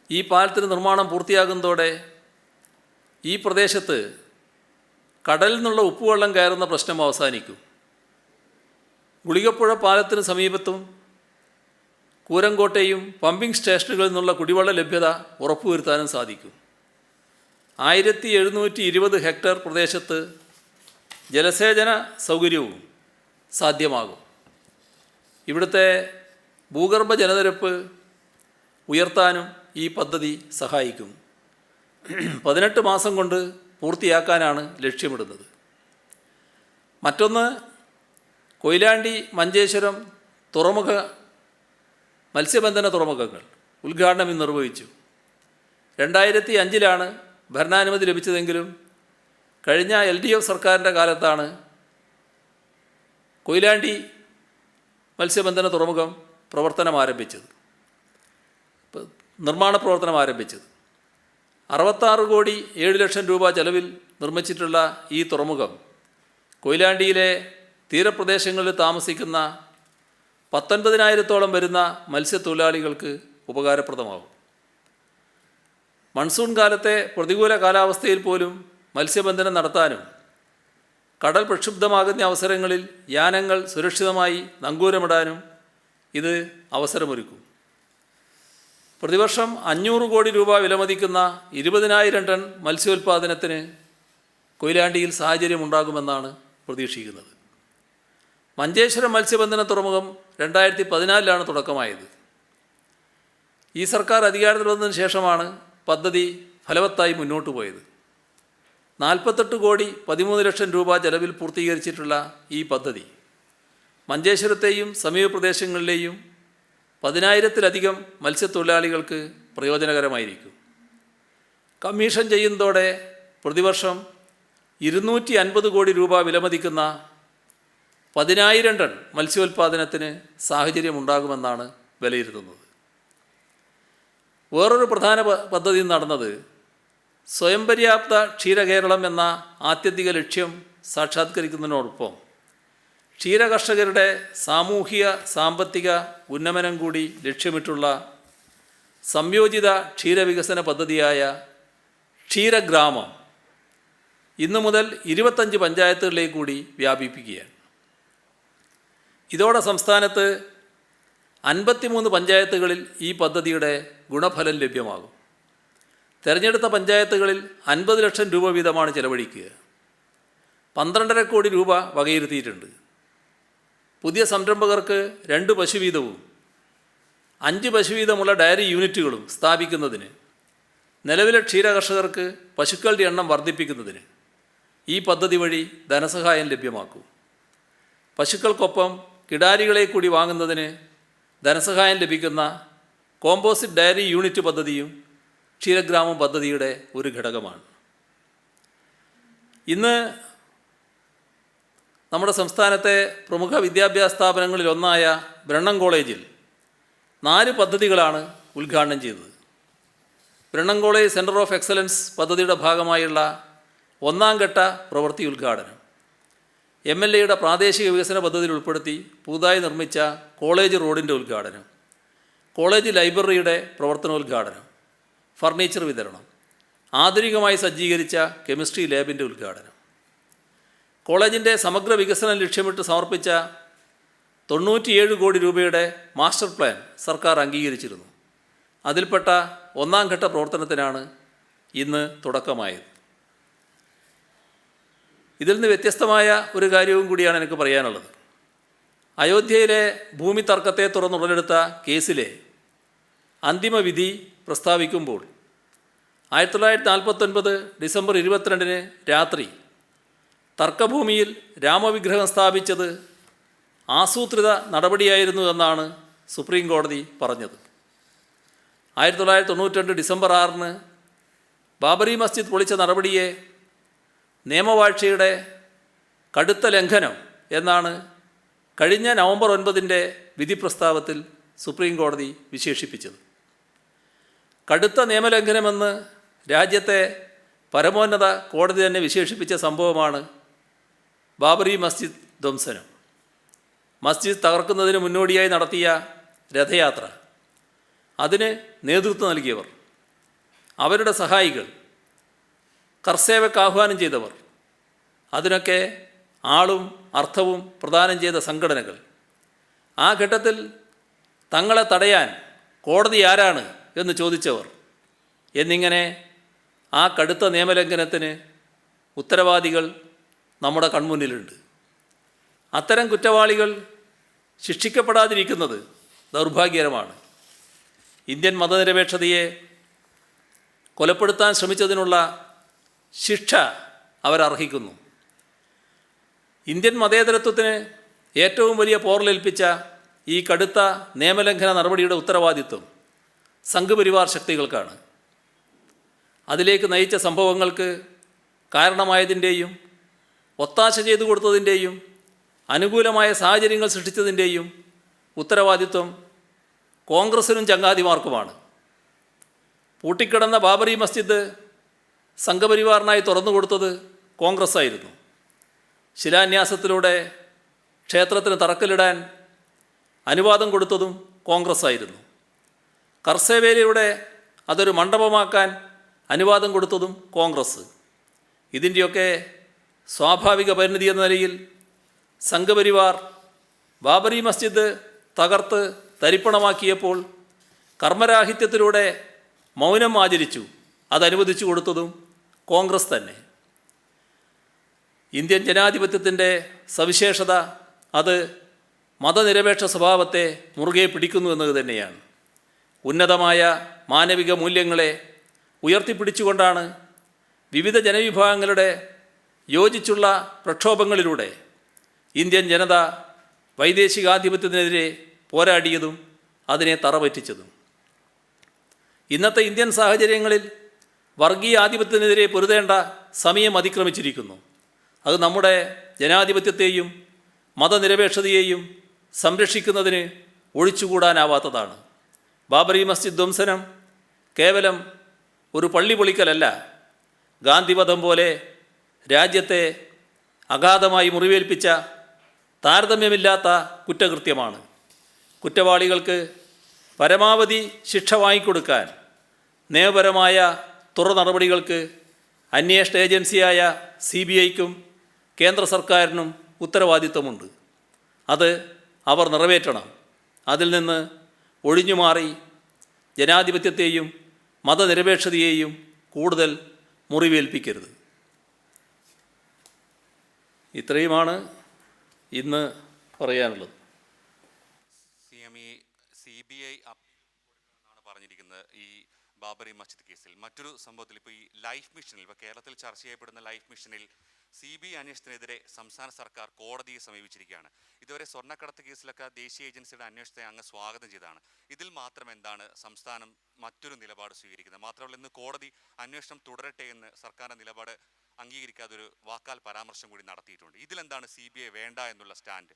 ഈ പാലത്തിന് നിർമ്മാണം പൂർത്തിയാകുന്നതോടെ ഈ പ്രദേശത്ത് കടലിൽ നിന്നുള്ള ഉപ്പുവെള്ളം കയറുന്ന പ്രശ്നം അവസാനിക്കും. ഗുളികപ്പുഴ പാലത്തിന് സമീപത്തും കൂരങ്കോട്ടെയും പമ്പിംഗ് സ്റ്റേഷനുകളിൽ നിന്നുള്ള കുടിവെള്ള ലഭ്യത ഉറപ്പുവരുത്താനും സാധിക്കും. 1720 ഹെക്ടർ പ്രദേശത്ത് ജലസേചന സൗകര്യവും സാധ്യമാകും. ഇവിടുത്തെ ഭൂഗർഭ ജലനിരപ്പ് ഉയർത്താനും ഈ പദ്ധതി സഹായിക്കും. 18 മാസം കൊണ്ട് പൂർത്തിയാക്കാനാണ് ലക്ഷ്യമിടുന്നത്. മറ്റൊന്ന്, കൊയിലാണ്ടി മഞ്ചേശ്വരം തുറമുഖ മത്സ്യബന്ധന തുറമുഖങ്ങൾ ഉദ്ഘാടനം ഇന്ന് നിർവഹിച്ചു. 2005 ഭരണാനുമതി ലഭിച്ചതെങ്കിലും കഴിഞ്ഞ LDF സർക്കാരിൻ്റെ കാലത്താണ് കൊയിലാണ്ടി മത്സ്യബന്ധന തുറമുഖം നിർമ്മാണ പ്രവർത്തനം ആരംഭിച്ചത്. 66 കോടി 7 ലക്ഷം രൂപ ചെലവിൽ നിർമ്മിച്ചിട്ടുള്ള ഈ തുറമുഖം കൊയിലാണ്ടിയിലെ തീരപ്രദേശങ്ങളിൽ താമസിക്കുന്ന 19,000-ഓളം വരുന്ന മത്സ്യത്തൊഴിലാളികൾക്ക് ഉപകാരപ്രദമാകും. മൺസൂൺ കാലത്തെ പ്രതികൂല കാലാവസ്ഥയിൽ പോലും മത്സ്യബന്ധനം നടത്താനും കടൽ പ്രക്ഷുബ്ധമാകുന്ന അവസരങ്ങളിൽ യാനങ്ങൾ സുരക്ഷിതമായി നങ്കൂരമിടാനും ഇത് അവസരമൊരുക്കും. പ്രതിവർഷം 500 കോടി രൂപ വിലമതിക്കുന്ന 20,000 ടൺ മത്സ്യോൽപാദനത്തിന് കൊയിലാണ്ടിയിൽ സാഹചര്യമുണ്ടാകുമെന്നാണ് പ്രതീക്ഷിക്കുന്നത്. മഞ്ചേശ്വരം മത്സ്യബന്ധന തുറമുഖം 2014 തുടക്കമായത്. ഈ സർക്കാർ അധികാരത്തിൽ വന്നതിന് ശേഷമാണ് പദ്ധതി ഫലവത്തായി മുന്നോട്ട് പോയത്. 48 കോടി 13 ലക്ഷം രൂപ ചെലവിൽ പൂർത്തീകരിച്ചിട്ടുള്ള ഈ പദ്ധതി മഞ്ചേശ്വരത്തെയും സമീപ പ്രദേശങ്ങളിലെയും 10,000-ലധികം മത്സ്യത്തൊഴിലാളികൾക്ക് പ്രയോജനകരമായിരിക്കും. കമ്മീഷൻ ചെയ്യുന്നതോടെ പ്രതിവർഷം 250 കോടി രൂപ വിലമതിക്കുന്ന 10,000 ടൺ മത്സ്യോൽപാദനത്തിന് സാഹചര്യമുണ്ടാകുമെന്നാണ് വിലയിരുത്തുന്നത്. വേറൊരു പ്രധാന പദ്ധതി നടന്നത് സ്വയം പര്യാപ്ത ക്ഷീരകേരളം എന്ന ആത്യന്തിക ലക്ഷ്യം സാക്ഷാത്കരിക്കുന്നതിനോടൊപ്പം ക്ഷീരകർഷകരുടെ സാമൂഹിക സാമ്പത്തിക ഉന്നമനം കൂടി ലക്ഷ്യമിട്ടുള്ള സംയോജിത ക്ഷീരവികസന പദ്ധതിയായ ക്ഷീരഗ്രാമം ഇന്നു മുതൽ 25 പഞ്ചായത്തുകളിലേക്ക് കൂടി വ്യാപിപ്പിക്കുകയാണ്. ഇതോടെ സംസ്ഥാനത്ത് 53 പഞ്ചായത്തുകളിൽ ഈ പദ്ധതിയുടെ ഗുണഫലം ലഭ്യമാകും. തിരഞ്ഞെടുത്ത പഞ്ചായത്തുകളിൽ 50 ലക്ഷം രൂപ വീതമാണ് ചെലവഴിക്കുക. 12.5 കോടി രൂപ വകയിരുത്തിയിട്ടുണ്ട്. പുതിയ സംരംഭകർക്ക് 2 പശു വീതവും 5 പശു വീതമുള്ള ഡയറി യൂണിറ്റുകളും സ്ഥാപിക്കുന്നതിന്, നിലവിലെ ക്ഷീരകർഷകർക്ക് പശുക്കളുടെ എണ്ണം വർദ്ധിപ്പിക്കുന്നതിന് ഈ പദ്ധതി വഴി ധനസഹായം ലഭ്യമാക്കും. പശുക്കൾക്കൊപ്പം കിടാരികളെ കൂടി വാങ്ങുന്നതിന് ധനസഹായം ലഭിക്കുന്ന കോമ്പോസിറ്റ് ഡയറി യൂണിറ്റ് പദ്ധതിയും ക്ഷീരഗ്രാമം പദ്ധതിയുടെ ഒരു ഘടകമാണ്. ഇന്ന് നമ്മുടെ സംസ്ഥാനത്തെ പ്രമുഖ വിദ്യാഭ്യാസ സ്ഥാപനങ്ങളിൽ ഒന്നായ ബ്രണ്ണൻ കോളേജിൽ 4 പദ്ധതികളാണ് ഉദ്ഘാടനം ചെയ്തത്. Brennen college centre of excellence പദ്ധതിയുടെ ഭാഗമായുള്ള 1ാം ഘട്ട പ്രവൃത്തി ഉദ്ഘാടനം, MLAയുടെ പ്രാദേശിക വികസന പദ്ധതിയിൽ ഉൾപ്പെടുത്തി പുതുതായി നിർമ്മിച്ച കോളേജ് റോഡിൻ്റെ ഉദ്ഘാടനം, കോളേജ് ലൈബ്രറിയുടെ പ്രവർത്തനോദ്ഘാടനം, ഫർണിച്ചർ വിതരണം, ആധുനികമായി സജ്ജീകരിച്ച കെമിസ്ട്രി ലാബിൻ്റെ ഉദ്ഘാടനം. കോളേജിൻ്റെ സമഗ്ര വികസനം ലക്ഷ്യമിട്ട് സമർപ്പിച്ച 97 കോടി രൂപയുടെ മാസ്റ്റർ പ്ലാൻ സർക്കാർ അംഗീകരിച്ചിരുന്നു. അതിൽപ്പെട്ട 1ാം ഘട്ട പ്രവർത്തനത്തിനാണ് ഇന്ന് തുടക്കമായത്. ഇതിൽ നിന്ന് വ്യത്യസ്തമായ ഒരു കാര്യവും കൂടിയാണ് എനിക്ക് പറയാനുള്ളത്. അയോധ്യയിലെ ഭൂമി തർക്കത്തെ തുടർന്ന് ഉടലെടുത്ത കേസിലെ അന്തിമ വിധി പ്രസ്താവിക്കുമ്പോൾ 1949 ഡിസംബർ 22 രാത്രി തർക്കഭൂമിയിൽ രാമവിഗ്രഹം സ്ഥാപിച്ചത് ആസൂത്രിത നടപടിയായിരുന്നു എന്നാണ് സുപ്രീം കോടതി പറഞ്ഞത്. 1992 ഡിസംബർ 6 ബാബറി മസ്ജിദ് പൊളിച്ച നടപടിയെ നിയമവാഴ്ചയുടെ കടുത്ത ലംഘനം എന്നാണ് കഴിഞ്ഞ നവംബർ 9 വിധി പ്രസ്താവത്തിൽ സുപ്രീം കോടതി വിശേഷിപ്പിച്ചത്. കടുത്ത നിയമലംഘനമെന്ന് രാജ്യത്തെ പരമോന്നത കോടതി തന്നെ വിശേഷിപ്പിച്ച സംഭവമാണ് ബാബറി മസ്ജിദ് ധ്വംസനം. മസ്ജിദ് തകർക്കുന്നതിന് മുന്നോടിയായി നടത്തിയ രഥയാത്ര, അതിന് നേതൃത്വം നൽകിയവർ, അവരുടെ സഹായികൾ, കർസേവയ്ക്ക് ആഹ്വാനം ചെയ്തവർ, അതിനൊക്കെ ആളും അർത്ഥവും പ്രദാനം ചെയ്ത സംഘടനകൾ, ആ ഘട്ടത്തിൽ തങ്ങളെ തടയാൻ കോടതി ആരാണ് എന്ന് ചോദിച്ചവർ എന്നിങ്ങനെ ആ കടുത്ത നിയമലംഘനത്തിന് ഉത്തരവാദികൾ നമ്മുടെ കൺമുന്നിലുണ്ട്. അത്തരം കുറ്റവാളികൾ ശിക്ഷിക്കപ്പെടാതിരിക്കുന്നത് ദൗർഭാഗ്യകരമാണ്. ഇന്ത്യൻ മതനിരപേക്ഷതയെ കൊലപ്പെടുത്താൻ ശ്രമിച്ചതിനുള്ള ശിക്ഷ അവരർഹിക്കുന്നു. ഇന്ത്യൻ മതേതരത്വത്തിന് ഏറ്റവും വലിയ പോറലേൽപ്പിച്ച ഈ കടുത്ത നിയമലംഘന നടപടിയുടെ ഉത്തരവാദിത്വം സംഘപരിവാർ ശക്തികൾക്കാണ്. അതിലേക്ക് നയിച്ച സംഭവങ്ങൾക്ക് കാരണമായതിൻ്റെയും ഒത്താശ ചെയ്തു കൊടുത്തതിൻ്റെയും അനുകൂലമായ സാഹചര്യങ്ങൾ സൃഷ്ടിച്ചതിൻ്റെയും ഉത്തരവാദിത്വം കോൺഗ്രസിനും ചങ്ങാതിമാർക്കുമാണ്. പൂട്ടിക്കിടന്ന ബാബറി മസ്ജിദ് സംഘപരിവാറിനായി തുറന്നു കൊടുത്തത് കോൺഗ്രസ് ആയിരുന്നു. ശിലാന്യാസത്തിലൂടെ ക്ഷേത്രത്തിന് തറക്കല്ലിടാൻ അനുവാദം കൊടുത്തതും കോൺഗ്രസ് ആയിരുന്നു. കർസേവേലയുടെ അതൊരു മണ്ഡപമാക്കാൻ അനുവാദം കൊടുത്തതും കോൺഗ്രസ്. ഇതിൻ്റെയൊക്കെ സ്വാഭാവിക പരിണിതി എന്ന നിലയിൽ സംഘപരിവാർ ബാബറി മസ്ജിദ് തകർത്ത് തരിപ്പണമാക്കിയപ്പോൾ കർമ്മരാഹിത്യത്തിലൂടെ മൗനം ആചരിച്ചു. അതനുവദിച്ചു കൊടുത്തതും കോൺഗ്രസ് തന്നെ. ഇന്ത്യൻ ജനാധിപത്യത്തിൻ്റെ സവിശേഷത അത് മതനിരപേക്ഷ സ്വഭാവത്തെ മുറുകെ പിടിക്കുന്നു എന്നത് തന്നെയാണ്. ഉന്നതമായ മാനവിക മൂല്യങ്ങളെ ഉയർത്തിപ്പിടിച്ചുകൊണ്ടാണ് വിവിധ ജനവിഭാഗങ്ങളുടെ യോജിച്ചുള്ള പ്രക്ഷോഭങ്ങളിലൂടെ ഇന്ത്യൻ ജനത വൈദേശികാധിപത്യത്തിനെതിരെ പോരാടിയതും അതിനെ തറപറ്റിച്ചതും. ഇന്നത്തെ ഇന്ത്യൻ സാഹചര്യങ്ങളിൽ വർഗീയ ആധിപത്യത്തിനെതിരെ പൊരുതേണ്ട സമയം അതിക്രമിച്ചിരിക്കുന്നു. അത് നമ്മുടെ ജനാധിപത്യത്തെയും മതനിരപേക്ഷതയെയും സംരക്ഷിക്കുന്നതിന് ഒഴിച്ചുകൂടാനാവാത്തതാണ്. ബാബറി മസ്ജിദ് ധ്വംസനം കേവലം ഒരു പള്ളി പൊളിക്കലല്ല, ഗാന്ധിവധം പോലെ രാജ്യത്തെ അഗാധമായി മുറിവേൽപ്പിച്ച താരതമ്യമില്ലാത്ത കുറ്റകൃത്യമാണ്. കുറ്റവാളികൾക്ക് പരമാവധി ശിക്ഷ വാങ്ങിക്കൊടുക്കാൻ നിയമപരമായ തുടർ നടപടികൾക്ക് അന്വേഷണ ഏജൻസിയായ CBIക്കും കേന്ദ്ര സർക്കാരിനും ഉത്തരവാദിത്വമുണ്ട്. അത് അവർ നിറവേറ്റണം. അതിൽ നിന്ന് ഒഴിഞ്ഞുമാറി ജനാധിപത്യത്തെയും മതനിരപേക്ഷതയെയും കൂടുതൽ മുറിവേൽപ്പിക്കരുത്. ഇത്രയുമാണ് ഇന്ന് പറയാനുള്ളത്.
CBI എന്നാണ് പറഞ്ഞിരിക്കുന്നത് ഈ ബാബറി മസ്ജിദ് കേസിൽ. മറ്റൊരു സംഭവത്തിൽ ഇപ്പോൾ ഈ ലൈഫ് മിഷനിൽ, ഇപ്പോൾ കേരളത്തിൽ ചർച്ച ചെയ്യപ്പെടുന്ന ലൈഫ് മിഷനിൽ CBI അന്വേഷണത്തിനെതിരെ സംസ്ഥാന സർക്കാർ കോടതിയെ സമീപിച്ചിരിക്കുകയാണ്. ഇതുവരെ സ്വർണ്ണക്കടത്ത് കേസിലൊക്കെ ദേശീയ ഏജൻസിയുടെ അന്വേഷണത്തെ അങ്ങ് സ്വാഗതം ചെയ്തതാണ്. ഇതിൽ മാത്രം എന്താണ് സംസ്ഥാനം മറ്റൊരു നിലപാട് സ്വീകരിക്കുന്നത്? മാത്രമല്ല, ഇന്ന് കോടതി അന്വേഷണം തുടരട്ടെ എന്ന് സർക്കാരിൻ്റെ നിലപാട് അംഗീകരിക്കാതെ ഒരു വാക്കാൽ പരാമർശം കൂടി നടത്തിയിട്ടുണ്ട്. ഇതിലെന്താണ് CBI വേണ്ട എന്നുള്ള സ്റ്റാൻഡ്?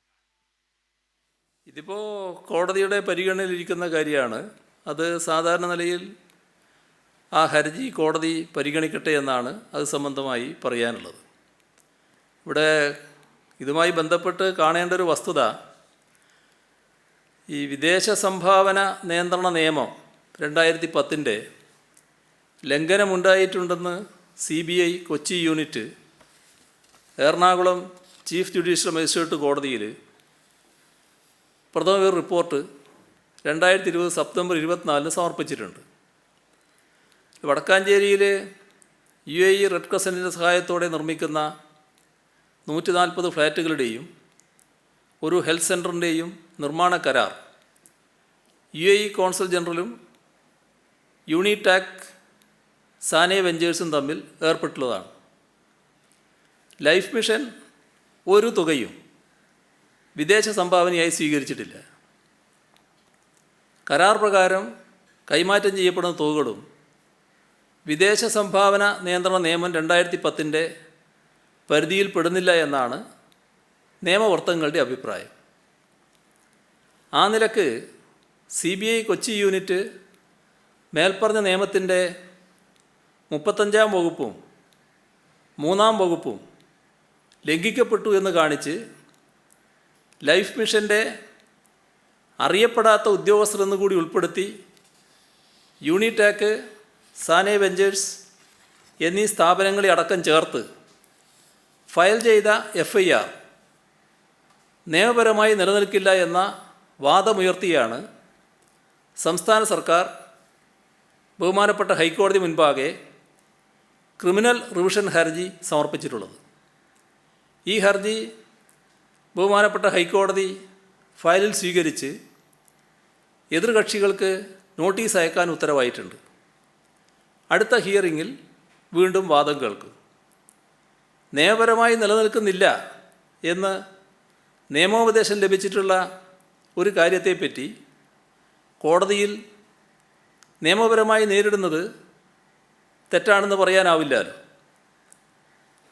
ഇതിപ്പോൾ കോടതിയുടെ പരിഗണനയിലിരിക്കുന്ന കാര്യമാണ്. അത് സാധാരണ നിലയിൽ ആ ഹർജി കോടതി പരിഗണിക്കട്ടെ എന്നാണ് അത് സംബന്ധമായി പറയാനുള്ളത്. ഇവിടെ ഇതുമായി ബന്ധപ്പെട്ട് കാണേണ്ട ഒരു വസ്തുത, ഈ വിദേശ സംഭാവന നിയന്ത്രണ നിയമം 2010 ലംഘനമുണ്ടായിട്ടുണ്ടെന്ന് CBI Kochi unit Ernakulam chief judicial magistrate കോടതിയിൽ പ്രഥമ റിപ്പോർട്ട് 2020 സെപ്റ്റംബർ 24 സമർപ്പിച്ചിട്ടുണ്ട്. വടക്കാഞ്ചേരിയിൽ UAE റെഡ് ക്രസൻറ്റിൻ്റെ സഹായത്തോടെ നിർമ്മിക്കുന്ന 140 ഫ്ലാറ്റുകളുടെയും ഒരു ഹെൽത്ത് സെൻ്ററിൻ്റെയും നിർമ്മാണ കരാർ UAE കോൺസൽ ജനറലും യൂണിടാക് സാനെ വെഞ്ചേഴ്സും തമ്മിൽ ഏർപ്പെട്ടുള്ളതാണ്. ലൈഫ് മിഷൻ ഒരു തുകയും വിദേശ സംഭാവനയായി സ്വീകരിച്ചിട്ടില്ല. കരാർ പ്രകാരം കൈമാറ്റം ചെയ്യപ്പെടുന്ന തുകകളും വിദേശ സംഭാവന നിയന്ത്രണ നിയമം 2010 പരിധിയിൽപ്പെടുന്നില്ല എന്നാണ് നിയമവർത്തങ്ങളുടെ അഭിപ്രായം. ആ നിലക്ക് CBI കൊച്ചി യൂണിറ്റ് മേൽപ്പറഞ്ഞ നിയമത്തിൻ്റെ 35-ാം വകുപ്പും 3-ാം വകുപ്പും ലംഘിക്കപ്പെട്ടു എന്ന് കാണിച്ച് ലൈഫ് മിഷൻ്റെ അറിയപ്പെടാത്ത ഉദ്യോഗസ്ഥരെന്ന് കൂടി ഉൾപ്പെടുത്തി യൂണിടാക്, സാനെ വെഞ്ചേഴ്സ് എന്നീ സ്ഥാപനങ്ങളെ അടക്കം ചേർത്ത് ഫയൽ ചെയ്ത FIR നിയമപരമായി നിലനിൽക്കില്ല എന്ന വാദമുയർത്തിയാണ് സംസ്ഥാന സർക്കാർ ബഹുമാനപ്പെട്ട ഹൈക്കോടതി മുൻപാകെ ക്രിമിനൽ റിവിഷൻ ഹർജി സമർപ്പിച്ചിട്ടുള്ളത്. ഈ ഹർജി ബഹുമാനപ്പെട്ട ഹൈക്കോടതി ഫയലിൽ സ്വീകരിച്ച് എതിർകക്ഷികൾക്ക് നോട്ടീസ് അയക്കാൻ ഉത്തരവായിട്ടുണ്ട്. അടുത്ത ഹിയറിങ്ങിൽ വീണ്ടും വാദം കേൾക്കും. നിയമപരമായി നിലനിൽക്കുന്നില്ല എന്ന് നിയമോപദേശം ലഭിച്ചിട്ടുള്ള ഒരു കാര്യത്തെപ്പറ്റി കോടതിയിൽ നിയമപരമായി നേരിടുന്നത് തെറ്റാണെന്ന് പറയാനാവില്ലല്ലോ.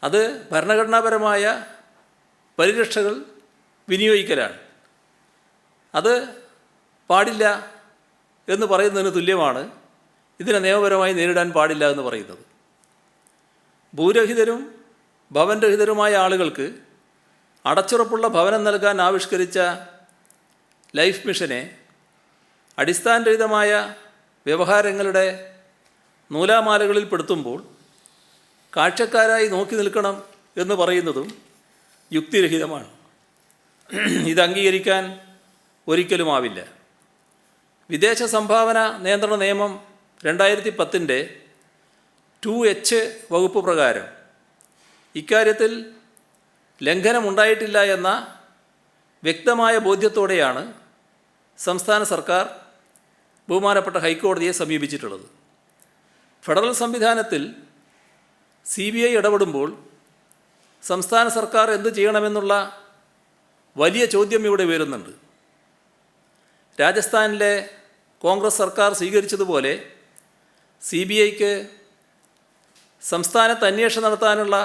അത് ഭരണഘടനാപരമായ പരിരക്ഷകൾ വിനിയോഗിക്കലാണ്. അത് പാടില്ല എന്ന് പറയുന്നതിന് തുല്യമാണ് ഇതിനെ നിയമപരമായി നേരിടാൻ പാടില്ല എന്ന് പറയുന്നത്. ഭൂരഹിതരും ഭവനരഹിതരുമായ ആളുകൾക്ക് അടച്ചുറപ്പുള്ള ഭവനം നൽകാൻ ആവിഷ്കരിച്ച ലൈഫ് മിഷനെ അടിസ്ഥാനരഹിതമായ വ്യവഹാരങ്ങളുടെ നൂലാമാലകളിൽ പെടുത്തുമ്പോൾ കാഴ്ചക്കാരായി നോക്കി നിൽക്കണം എന്ന് പറയുന്നതും യുക്തിരഹിതമാണ്. ഇത് അംഗീകരിക്കാൻ ഒരിക്കലുമാവില്ല. വിദേശ സംഭാവന നിയന്ത്രണ നിയമം 2010 2H വകുപ്പ് പ്രകാരം ഇക്കാര്യത്തിൽ ലംഘനമുണ്ടായിട്ടില്ല എന്ന വ്യക്തമായ ബോധ്യത്തോടെയാണ് സംസ്ഥാന സർക്കാർ ബഹുമാനപ്പെട്ട ഹൈക്കോടതിയെ സമീപിച്ചിട്ടുള്ളത്. ഫെഡറൽ സംവിധാനത്തിൽ CBI ഇടപെടുമ്പോൾ സംസ്ഥാന സർക്കാർ എന്ത് ചെയ്യണമെന്നുള്ള വലിയ ചോദ്യം ഇവിടെ ഉയരുന്നുണ്ട്. രാജസ്ഥാനിലെ കോൺഗ്രസ് സർക്കാർ സ്വീകരിച്ചതുപോലെ CBIക്ക് സംസ്ഥാനത്ത് അന്വേഷണം നടത്താനുള്ള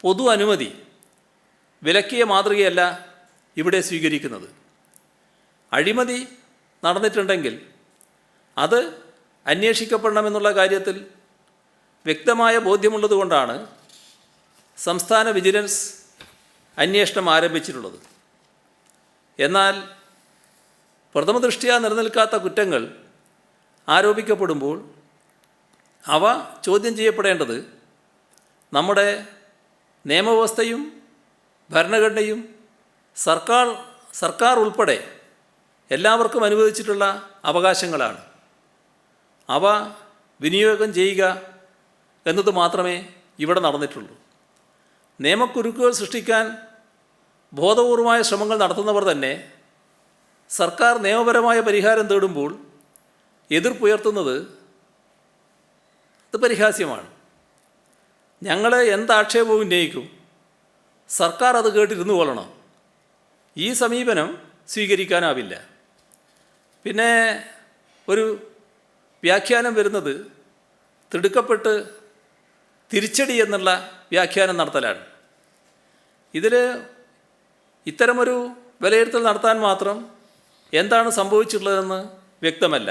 പൊതു അനുമതി വിലക്കിയ മാതൃകയല്ല ഇവിടെ സ്വീകരിക്കുന്നത്. അഴിമതി നടന്നിട്ടുണ്ടെങ്കിൽ അത് അന്വേഷിക്കപ്പെടണമെന്നുള്ള കാര്യത്തിൽ വ്യക്തമായ ബോധ്യമുള്ളതുകൊണ്ടാണ് സംസ്ഥാന വിജിലൻസ് അന്വേഷണം ആരംഭിച്ചിട്ടുള്ളത്. എന്നാൽ പ്രഥമദൃഷ്ട്യാ നിലനിൽക്കാത്ത കുറ്റങ്ങൾ ആരോപിക്കപ്പെടുമ്പോൾ അവ ചോദ്യം ചെയ്യപ്പെടേണ്ടത് നമ്മുടെ നിയമവ്യവസ്ഥയും ഭരണഘടനയും സർക്കാർ ഉൾപ്പെടെ എല്ലാവർക്കും അനുവദിച്ചിട്ടുള്ള അവകാശങ്ങളാണ്. അവ വിനിയോഗം ചെയ്യുക എന്നത് മാത്രമേ ഇവിടെ നടന്നിട്ടുള്ളൂ. നിയമക്കുരുക്കുകൾ സൃഷ്ടിക്കാൻ ബോധപൂർവമായ ശ്രമങ്ങൾ നടത്തുന്നവർ തന്നെ സർക്കാർ നിയമപരമായ പരിഹാരം തേടുമ്പോൾ എതിർപ്പുയർത്തുന്നത് അത് പരിഹാസ്യമാണ്. ഞങ്ങൾ എന്താക്ഷേപവും ഉന്നയിക്കും, സർക്കാർ അത് കേട്ടിരുന്നു കൊള്ളണം. ഈ സമീപനം സ്വീകരിക്കാനാവില്ല. പിന്നെ ഒരു വ്യാഖ്യാനം വരുന്നത് തിടുക്കപ്പെട്ട് തിരിച്ചടി എന്നുള്ള വ്യാഖ്യാനം നടത്തലാണ്. ഇതിൽ ഇത്തരമൊരു വിലയിരുത്തൽ നടത്താൻ മാത്രം എന്താണ് സംഭവിച്ചിട്ടുള്ളതെന്ന് വ്യക്തമല്ല.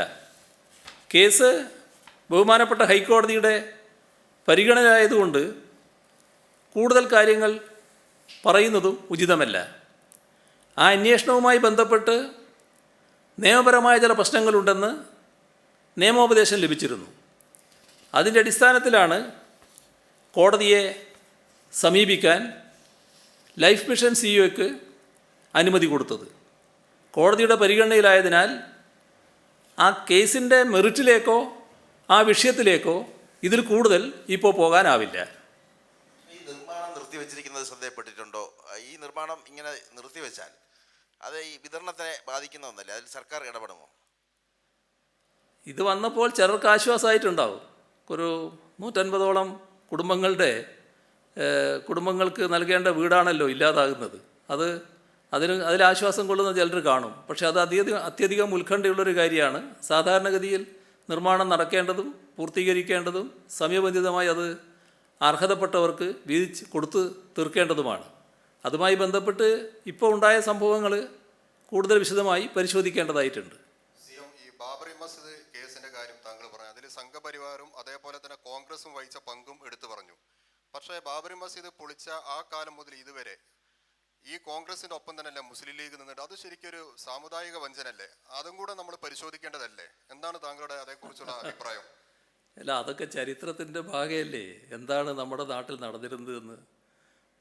കേസ് ബഹുമാനപ്പെട്ട ഹൈക്കോടതിയുടെ പരിഗണനയായതുകൊണ്ട് കൂടുതൽ കാര്യങ്ങൾ പറയുന്നതും ഉചിതമല്ല. ആ അന്വേഷണവുമായി ബന്ധപ്പെട്ട് നിയമപരമായ ചില പ്രശ്നങ്ങളുണ്ടെന്ന് നിയമോപദേശം ലഭിച്ചിരുന്നു. അതിൻ്റെ അടിസ്ഥാനത്തിലാണ് കോടതിയെ സമീപിക്കാൻ ലൈഫ് മിഷൻ സിഇഒക്ക് അനുമതി കൊടുത്തത്. കോടതിയുടെ പരിഗണനയിലായതിനാൽ ആ കേസിൻ്റെ മെറിറ്റിലേക്കോ ആ വിഷയത്തിലേക്കോ ഇതിൽ കൂടുതൽ ഇപ്പോൾ പോകാനാവില്ല.
ഈ നിർമ്മാണം നിർത്തിവെച്ചിരിക്കുന്നത് ശ്രദ്ധയപ്പെട്ടിട്ടുണ്ടോ? ഈ നിർമ്മാണം ഇങ്ങനെ നിർത്തിവെച്ചാൽ അത് ഈ വിതരണത്തെ ബാധിക്കുന്ന ഒന്നല്ലേ? അതിൽ സർക്കാർ ഇടപെടുമോ?
ഇത് വന്നപ്പോൾ ചിലർക്ക് ആശ്വാസമായിട്ടുണ്ടാവും. ഒരു 150ഓളം കുടുംബങ്ങൾക്ക് നൽകേണ്ട വീടാണല്ലോ ഇല്ലാതാകുന്നത്. അതിലാശ്വാസം കൊള്ളുന്ന ചിലർ കാണും. പക്ഷേ അത് അത്യധികം ഉത്കണ്ഠയുള്ളൊരു കാര്യമാണ്. സാധാരണഗതിയിൽ നിർമ്മാണം നടക്കേണ്ടതും പൂർത്തീകരിക്കേണ്ടതും സമയബന്ധിതമായി അത് അർഹതപ്പെട്ടവർക്ക് കൊടുത്ത് തീർക്കേണ്ടതുമാണ്. അതുമായി ബന്ധപ്പെട്ട് ഇപ്പോൾ ഉണ്ടായ സംഭവങ്ങൾ കൂടുതൽ വിശദമായി പരിശോധിക്കേണ്ടതായിട്ടുണ്ട്.
ഈ ബാബറി മസ്ജിദ് കേസിന്റെ കാര്യം താങ്കൾ പറഞ്ഞു, അതിൽ സംഘപരിവാറും അതേപോലെ തന്നെ കോൺഗ്രസും വഹിച്ച പങ്കും എടുത്തു പറഞ്ഞു. പക്ഷേ ബാബറി മസ്ജിദ് പൊളിച്ച ആ കാലം മുതൽ ഇതുവരെ ഈ കോൺഗ്രസിന്റെ ഒപ്പം തന്നെയല്ലേ മുസ്ലിം ലീഗ് നിന്നിട്ട്? അത് ശരിക്കൊരു സാമുദായിക വഞ്ചനല്ലേ? അതും കൂടെ നമ്മൾ പരിശോധിക്കേണ്ടതല്ലേ? എന്താണ് താങ്കളുടെ അതേക്കുറിച്ചുള്ള അഭിപ്രായം?
അല്ല, അതൊക്കെ ചരിത്രത്തിൻ്റെ ഭാഗമല്ലേ. എന്താണ് നമ്മുടെ നാട്ടിൽ നടന്നിരുന്നതെന്ന്.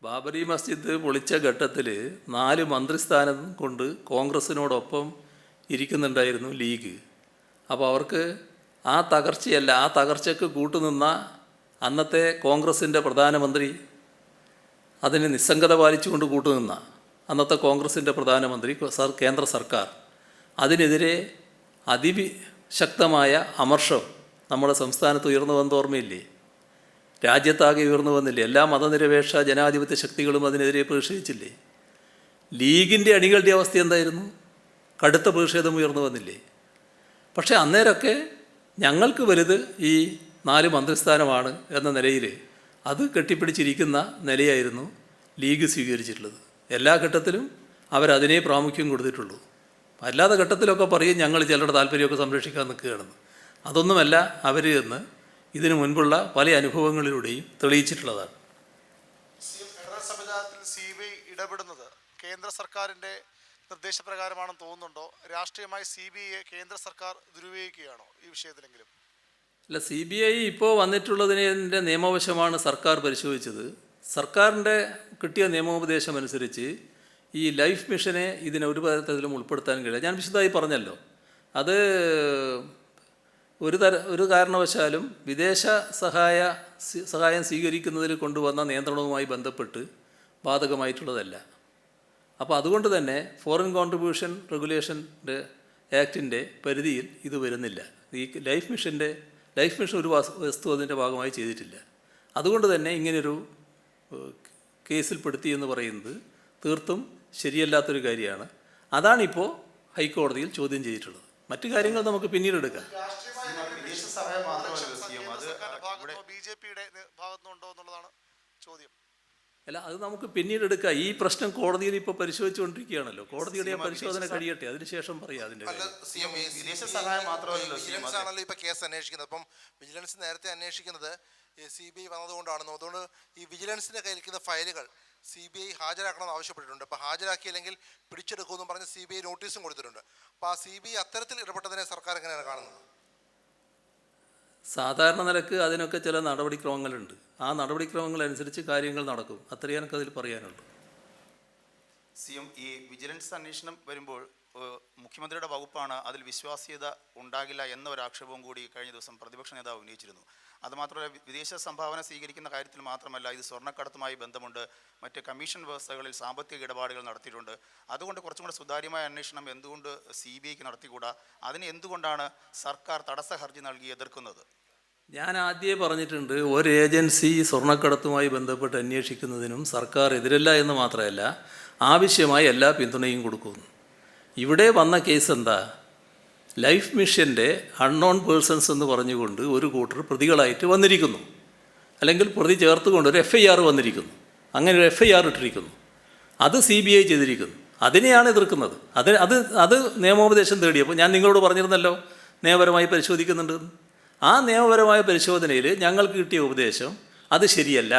ബാബറി മസ്ജിദ് പൊളിച്ച ഘട്ടത്തിൽ 4 മന്ത്രിസ്ഥാനം കൊണ്ട് കോൺഗ്രസിനോടൊപ്പം ഇരിക്കുന്നുണ്ടായിരുന്നു ലീഗ്. അപ്പോൾ അവർക്ക് ആ തകർച്ചയ്ക്ക് കൂട്ടുനിന്ന അന്നത്തെ കോൺഗ്രസിൻ്റെ പ്രധാനമന്ത്രി, അതിന് നിസ്സംഗത പാലിച്ചുകൊണ്ട് കൂട്ടുനിന്ന അന്നത്തെ കോൺഗ്രസിൻ്റെ പ്രധാനമന്ത്രി, കേന്ദ്ര സർക്കാർ അതിനെതിരെ അതിശക്തമായ അമർഷം നമ്മുടെ സംസ്ഥാനത്ത് ഉയർന്നു വന്ന ഓർമ്മയില്ലേ? രാജ്യത്താകെ ഉയർന്നു വന്നില്ലേ? എല്ലാ മതനിരപേക്ഷ ജനാധിപത്യ ശക്തികളും അതിനെതിരെ പ്രതിഷേധിച്ചില്ലേ? ലീഗിൻ്റെ അണികളുടെ അവസ്ഥ എന്തായിരുന്നു? കടുത്ത പ്രതിഷേധം ഉയർന്നു വന്നില്ലേ? പക്ഷേ അന്നേരമൊക്കെ ഞങ്ങൾക്ക് വലുത് ഈ 4 മന്ത്രിസ്ഥാനമാണ് എന്ന നിലയിൽ അത് കെട്ടിപ്പിടിച്ചിരിക്കുന്ന നിലയായിരുന്നു ലീഗ് സ്വീകരിച്ചിട്ടുള്ളത്. എല്ലാ ഘട്ടത്തിലും അവരതിനെ പ്രാമുഖ്യം കൊടുത്തിട്ടുള്ളൂ. അല്ലാത്ത ഘട്ടത്തിലൊക്കെ പറയും ഞങ്ങൾ ചിലരുടെ താല്പര്യമൊക്കെ സംരക്ഷിക്കാൻ നിൽക്കുകയാണെന്ന്. അതൊന്നുമല്ല അവർ എന്ന് ഇതിനു മുൻപുള്ള പല അനുഭവങ്ങളിലൂടെയും തെളിയിച്ചിട്ടുള്ളതാണ്.
ഫെഡറൽ സംവിധാനത്തിൽ CBI ഇടപെടുന്നത് കേന്ദ്ര സർക്കാരിൻ്റെ നിർദ്ദേശപ്രകാരമാണെന്ന് തോന്നുന്നുണ്ടോ? രാഷ്ട്രീയമായി CBIയെ കേന്ദ്ര സർക്കാർ ദുരുപയോഗിക്കുകയാണോ ഈ വിഷയത്തിലെങ്കിലും?
അല്ല, CBI ഇപ്പോൾ വന്നിട്ടുള്ളതിൻ്റെ നിയമവശമാണ് സർക്കാർ പരിശോധിച്ചത്. സർക്കാരിൻ്റെ കിട്ടിയ നിയമോപദേശം അനുസരിച്ച് ഈ ലൈഫ് മിഷനെ ഇതിനെ ഒരു തരത്തിലും ഉൾപ്പെടുത്താൻ കഴിയില്ല. ഞാൻ വിശദമായി പറഞ്ഞല്ലോ, അത് ഒരു കാരണവശാലും വിദേശ സഹായം സ്വീകരിക്കുന്നതിൽ കൊണ്ടുവന്ന നിയന്ത്രണവുമായി ബന്ധപ്പെട്ട് ബാധകമായിട്ടുള്ളതല്ല. അപ്പോൾ അതുകൊണ്ട് തന്നെ ഫോറിൻ കോൺട്രിബ്യൂഷൻ റെഗുലേഷൻ്റെ ആക്ടിൻ്റെ പരിധിയിൽ ഇത് വരുന്നില്ല. ഈ ലൈഫ് മിഷൻ ഒരു വസ്തു അതിൻ്റെ ഭാഗമായി ചെയ്തിട്ടില്ല. അതുകൊണ്ട് തന്നെ ഇങ്ങനൊരു കേസിൽപ്പെടുത്തി എന്ന് പറയുന്നത് തീർത്തും ശരിയല്ലാത്തൊരു കാര്യമാണ്. അതാണിപ്പോൾ ഹൈക്കോടതിയിൽ ചോദ്യം ചെയ്തിട്ടുള്ളത്. മറ്റു കാര്യങ്ങൾ നമുക്ക് പിന്നീട് എടുക്കാം.
വിദേശ സഹായം മാത്രമല്ല, BJPയുടെ ഭാഗത്തുനിന്നുണ്ടോ എന്നുള്ളതാണ് ചോദ്യം.
അല്ല, അത് നമുക്ക് പിന്നീട് എടുക്കാം. ഈ പ്രശ്നം കോടതിയിൽ ഇപ്പോൾ പരിശോധിച്ചുകൊണ്ടിരിക്കുകയാണല്ലോ. കോടതിയുടെ പരിശോധന കഴിയട്ടെ, അതിനുശേഷം പറയാം അതിൻ്റെ കാര്യം.
വിദേശ സഹായം മാത്രമല്ലല്ലോ,
വിജിലൻസ് ആണല്ലോ ഇപ്പൊ കേസ് അന്വേഷിക്കുന്നത്. അപ്പം വിജിലൻസ് നേരത്തെ അന്വേഷിക്കുന്നത് CBI വന്നതുകൊണ്ടാണെന്നോ, അതുകൊണ്ട് ഈ വിജിലൻസിന്റെ കയ്യിലിരിക്കുന്ന ഫയലുകൾ CBI ഹാജരാക്കണമെന്ന് ആവശ്യപ്പെട്ടിട്ടുണ്ട്. അപ്പോൾ ഹാജരാക്കിയില്ലെങ്കിൽ പിടിച്ചെടുക്കുമെന്നും പറഞ്ഞ് CBI നോട്ടീസും കൊടുത്തിട്ടുണ്ട്. അപ്പോൾ ആ CBI അത്തരത്തിൽ ഇടപെട്ടതിനെ സർക്കാർ എങ്ങനെയാണ് കാണുന്നത്?
സാധാരണ നിലക്ക് അതിനൊക്കെ ചില നടപടിക്രമങ്ങളുണ്ട്. ആ നടപടിക്രമങ്ങൾ അനുസരിച്ച് കാര്യങ്ങൾ നടക്കും. അത്രയേ എനിക്കതിൽ പറയാനുള്ളൂ.
CM, ഈ വിജിലൻസ് അന്വേഷണം വരുമ്പോൾ മുഖ്യമന്ത്രിയുടെ വകുപ്പാണ്, അതിൽ വിശ്വാസ്യത ഉണ്ടാകില്ല എന്ന ഒരു ആക്ഷേപവും കൂടി കഴിഞ്ഞ ദിവസം പ്രതിപക്ഷ നേതാവ് ഉന്നയിച്ചിരുന്നു. അതുമാത്രമല്ല, വിദേശ സംഭാവന സ്വീകരിക്കുന്ന കാര്യത്തിൽ മാത്രമല്ല, ഇത് സ്വർണ്ണക്കടത്തുമായി ബന്ധമുണ്ട്, മറ്റ് കമ്മീഷൻ വ്യവസ്ഥകളിൽ സാമ്പത്തിക ഇടപാടുകൾ നടത്തിയിട്ടുണ്ട്. അതുകൊണ്ട് കുറച്ചും കൂടെ സുതാര്യമായ അന്വേഷണം എന്തുകൊണ്ട് CBIക്ക് നടത്തിക്കൂടാ? അതിന് എന്തുകൊണ്ടാണ് സർക്കാർ തടസ്സ ഹർജി നൽകി എതിർക്കുന്നത്?
ഞാൻ ആദ്യമേ പറഞ്ഞിട്ടുണ്ട്, ഒരു ഏജൻസി സ്വർണ്ണക്കടത്തുമായി ബന്ധപ്പെട്ട് അന്വേഷിക്കുന്നതിനും സർക്കാർ എതിരല്ല എന്ന് മാത്രമല്ല, ആവശ്യമായ എല്ലാ പിന്തുണയും കൊടുക്കുന്നു. ഇവിടെ വന്ന കേസ് എന്താ? ലൈഫ് മിഷൻ്റെ അൺനോൺ പേഴ്സൺസ് എന്ന് പറഞ്ഞുകൊണ്ട് ഒരു കൂട്ടർ പ്രതികളായിട്ട് വന്നിരിക്കുന്നു, അല്ലെങ്കിൽ പ്രതി ചേർത്തുകൊണ്ട് ഒരു FIR വന്നിരിക്കുന്നു. അങ്ങനെ ഒരു FIR ഇട്ടിരിക്കുന്നു. അത് CBI ചെയ്തിരിക്കുന്നു. അതിനെയാണ് എതിർക്കുന്നത്. അത് നിയമോപദേശം തേടിയപ്പോൾ ഞാൻ നിങ്ങളോട് പറഞ്ഞിരുന്നല്ലോ, നിയമപരമായി പരിശോധിക്കുന്നുണ്ട്. ആ നിയമപരമായ പരിശോധനയിൽ ഞങ്ങൾക്ക് കിട്ടിയ ഉപദേശം അത് ശരിയല്ല,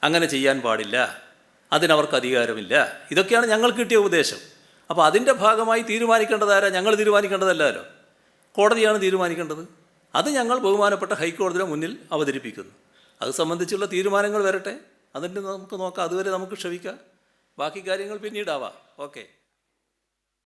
അങ്ങനെ ചെയ്യാൻ പാടില്ല, അതിനവർക്ക് അധികാരമില്ല, ഇതൊക്കെയാണ് ഞങ്ങൾക്ക് കിട്ടിയ ഉപദേശം. അപ്പോൾ അതിൻ്റെ ഭാഗമായി തീരുമാനിക്കേണ്ടതാരാ? ഞങ്ങൾ തീരുമാനിക്കേണ്ടതല്ലല്ലോ, കോടതിയാണ് തീരുമാനിക്കേണ്ടത്. അത് ഞങ്ങൾ ബഹുമാനപ്പെട്ട ഹൈക്കോടതിയുടെ മുന്നിൽ അവതരിപ്പിക്കുന്നു. അത് സംബന്ധിച്ചുള്ള തീരുമാനങ്ങൾ വരട്ടെ, അതിൻ്റെ നമുക്ക് നോക്കാം. അതുവരെ നമുക്ക് ക്ഷമിക്കാം. ബാക്കി കാര്യങ്ങൾ പിന്നീടാവാം. ഓക്കെ.